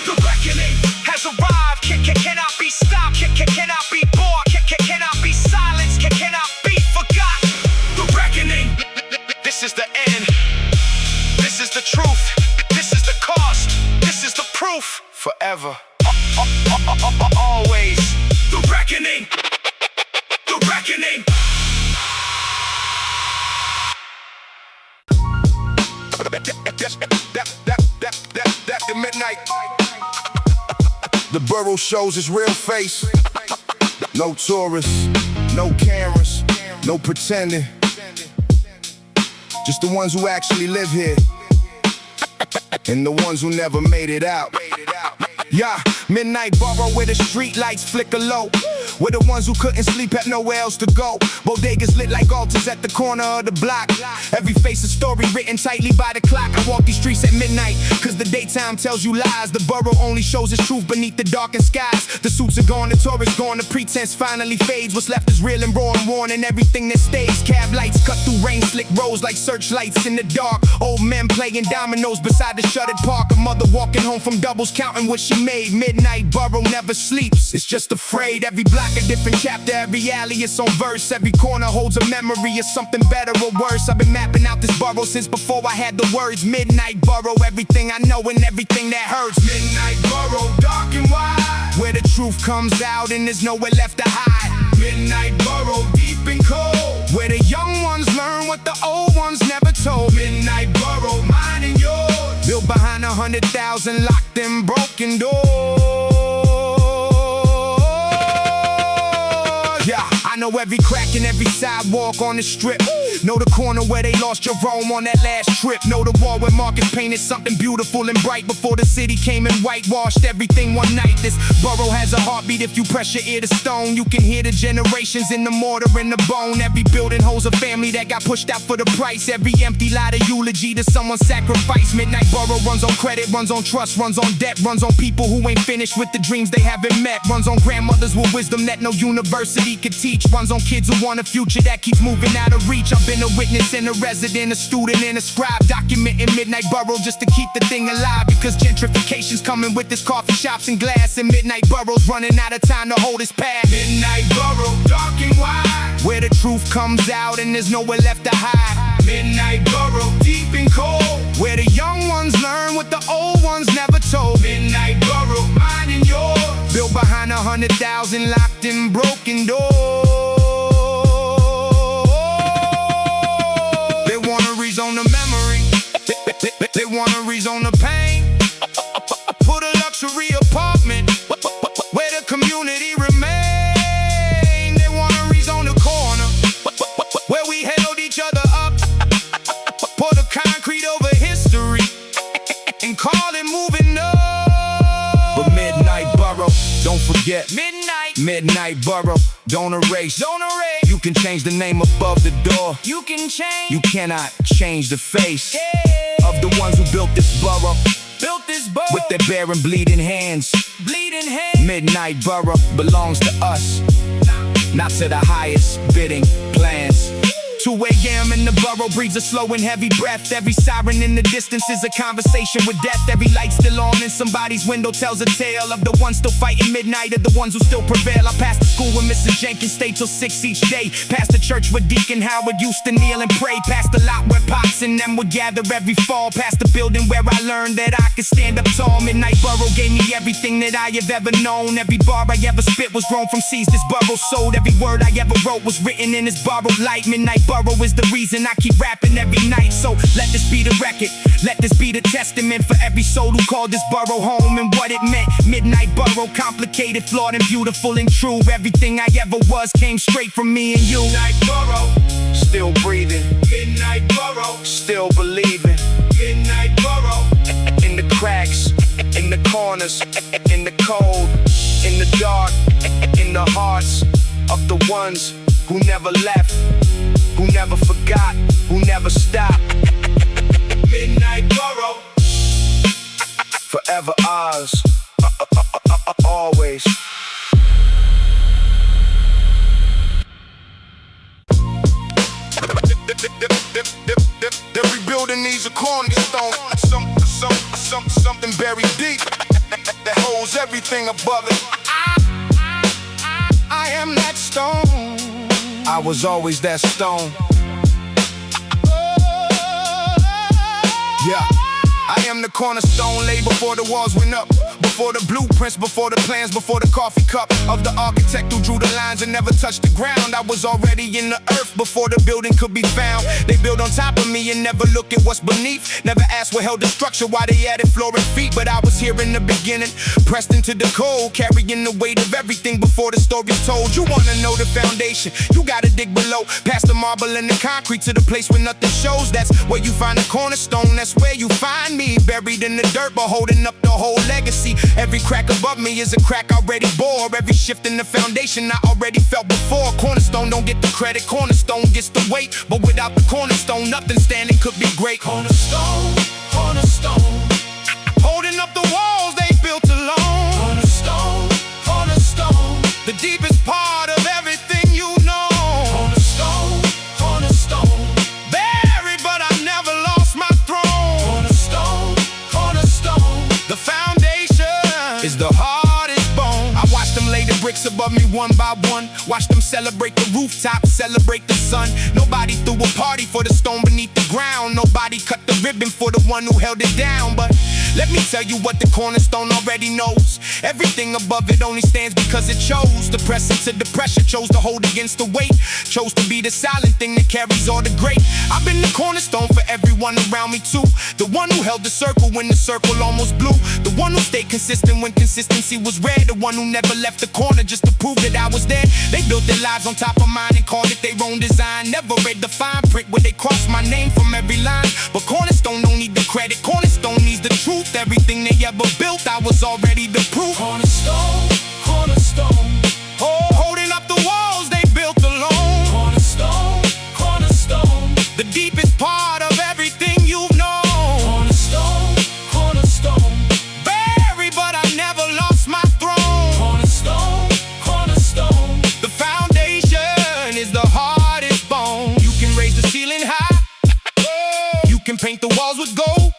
The reckoning has arrived. Cannot be stopped. Cannot be bought. Cannot be silenced. Cannot be forgot. The reckoning. This is the end. This is the truth. This is the cost. This is the proof. Forever. Always. The reckoning. The reckoning. That the midnight. The borough shows its real face. No tourists, no cameras, no pretending. Just the ones who actually live here, and the ones who never made it out. Yeah, midnight borough where the street lights flicker low. We're the ones who couldn't sleep, had nowhere else to go. Bodegas lit like altars at the corner of the block. Every face a story written tightly by the clock. I walk these streets at midnight, cause the daytime tells you lies. The borough only shows its truth beneath the darkened skies. The suits are gone, the tourists gone, the pretense finally fades. What's left is real and raw and worn, and everything that stays. Cab lights cut through rain, slick roads like searchlights in the dark. Old men playing dominoes beside the shuttered park. A mother walking home from doubles, counting what she made. Midnight borough never sleeps, it's just afraid. Every block a different chapter, every alley is on verse. Every corner holds a memory of something better or worse. I've been mapping out this borough since before I had the words. Midnight borough, everything I know and everything that hurts. Midnight borough, dark and wide, where the truth comes out and there's nowhere left to hide. Midnight borough, deep and cold, where the young ones learn what the old ones never told. Midnight borough, mine and yours, built behind 100,000 locked and broken doors. Yeah, I know every crack and every sidewalk on the strip. Know the corner where they lost Jerome on that last trip. Know the wall where Marcus painted something beautiful and bright before the city came and whitewashed everything one night. This borough has a heartbeat. If you press your ear to stone, you can hear the generations in the mortar and the bone. Every building holds a family that got pushed out for the price. Every empty lot of eulogy to someone's sacrifice. Midnight borough runs on credit, runs on trust, runs on debt, runs on people who ain't finished with the dreams they haven't met. Runs on grandmothers with wisdom that no university could teach. Runs on kids who want a future that keeps moving out of reach. I've been a witness and a resident, a student and a scribe, documenting midnight borough just to keep the thing alive. Because gentrification's coming with its coffee shops and glass, and midnight borough's running out of time to hold its past. Midnight borough, dark and wide, where the truth comes out and there's nowhere left to hide. Midnight borough, deep and cold, where the young ones learn what the old ones never told. Midnight borough, mine and yours, built behind 100,000 locked and broken doors. They wanna rezone the memory, they wanna rezone the pain. Put a luxury apartment where the community remain. They wanna rezone the corner where we held each other up. Pour the concrete over history and call it moving up. But midnight borough, don't forget. Midnight borough, don't erase. You can change the name above the door. You can change. You cannot change the face of the ones who built this borough. With their bare and bleeding hands. Midnight borough belongs to us, not to the highest bidding plans. 2 a.m. in the borough breathes a slow and heavy breath. Every siren in the distance is a conversation with death. Every light still on in somebody's window tells a tale of the ones still fighting midnight, of the ones who still prevail. I passed the school where Mrs. Jenkins stayed till 6 each day. Past the church where Deacon Howard used to kneel and pray. Past the lot where Pops and them would gather every fall. Past the building where I learned that I could stand up tall. Midnight borough gave me everything that I have ever known. Every bar I ever spit was grown from seeds this borough sold. Every word I ever wrote was written in this borrowed light. Midnight borough is the reason I keep rapping every night. So let this be the record, let this be the testament for every soul who called this borough home and what it meant. Midnight borough, complicated, flawed and beautiful and true. Everything I ever was came straight from me and you. Midnight borough, still breathing. Midnight borough, still believing. Midnight borough, in the cracks, in the corners, in the cold, in the dark, in the hearts of the ones who never left, who never forgot, who never stopped. Midnight Borough, forever ours, always. Every building needs a cornerstone, something buried deep that holds everything above it. I am that stone. I was always that stone. Yeah, I am the cornerstone laid before the walls went up, before the blueprints, before the plans, before the coffee cup of the architect who drew the lines and never touched the ground. I was already in the earth before the building could be found. They built on top of me and never look at what's beneath. Never asked what held the structure, why they added floor and feet. But I was here in the beginning, pressed into the cold, carrying the weight of everything before the story's told. You wanna know the foundation, you gotta dig below, past the marble and the concrete to the place where nothing shows. That's where you find the cornerstone, that's where you find me, buried in the dirt but holding up the whole legacy. Every crack above me is a crack already bore. Every shift in the foundation I already felt before. Cornerstone don't get the credit, cornerstone gets the weight. But without the cornerstone, nothing standing could be great. Cornerstone, cornerstone, holding up the walls they built alone. cornerstone, cornerstone, The deepest part of everything you know. cornerstone, cornerstone, Buried but I never lost my throne. cornerstone, cornerstone. The foundation is the hardest bone. I watched them lay the bricks above me one by one. Watch them celebrate the rooftop, celebrate the sun. Nobody threw a party for the stone beneath the ground. Nobody cut the ribbon for the one who held it down. But let me tell you what the cornerstone already knows. Everything above it only stands because it chose to press into the pressure, chose to hold against the weight, chose to be the silent thing that carries all the great. I've been the cornerstone for everyone around me too. The one who held the circle when the circle almost blew. The one who stayed consistent when consistency was rare. The one who never left the corner just to prove that I was there. They built their lives on top of mine and called it their own design. Never read the fine print where they crossed my name from every line. But cornerstone don't need the credit, cornerstone needs the truth. Everything they ever built, I was already the proof. Cornerstone, cornerstone, Holding up the walls they built alone. cornerstone, cornerstone, The deepest part of everything you've known. cornerstone, cornerstone, Buried but I never lost my throne. cornerstone, cornerstone. The foundation is the hardest bone. You can raise the ceiling high, you can paint the walls with gold,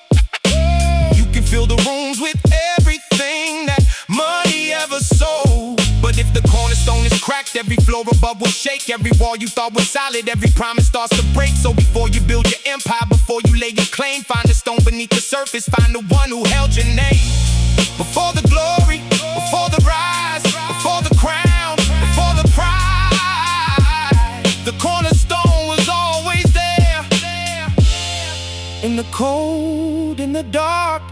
you can fill the rooms with everything that money ever sold. But if the cornerstone is cracked, every floor above will shake. Every wall you thought was solid, every promise starts to break. So before you build your empire, before you lay your claim, find the stone beneath the surface, find the one who held your name. Before the glory, before the rise, before the crown, before the pride, the cornerstone was always there. In the cold, in the dark,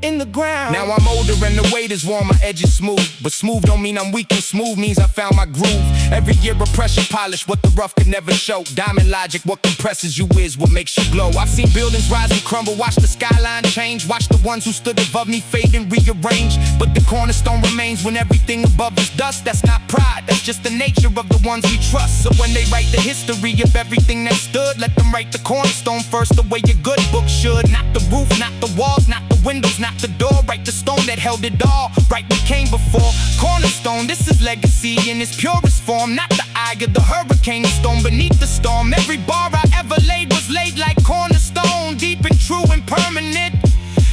in the ground. Now I'm older and the weight is warm, my edge is smooth. But smooth don't mean I'm weak, and smooth means I found my groove. Every year a pressure polish what the rough could never show. Diamond logic, what compresses you is what makes you glow. I've seen buildings rise and crumble, watch the skyline change, watch the ones who stood above me fade and rearrange. But the cornerstone remains when everything above is dust. That's not pride, that's just the nature of the ones we trust. So when they write the history of everything that stood, let them write the cornerstone first, the way your good book should. Not the roof, not the walls, not the windows, not the door. Write the stone that held it all, right what came before. Cornerstone, this is legacy in its purest form. Not the eye of the hurricane, the stone beneath the storm. Every bar I ever laid was laid like cornerstone, deep and true and permanent,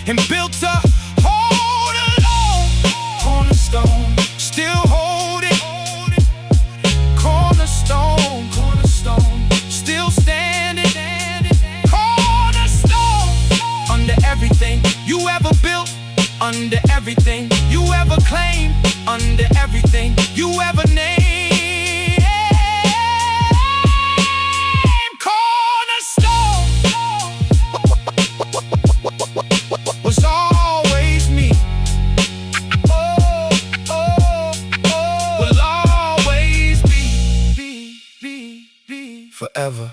and built to hold alone. Cornerstone, Still holding, cornerstone, cornerstone, still standing. Cornerstone, under everything you ever built, under everything you ever claimed, under everything you ever named. Cornerstone was always me. Will always be forever.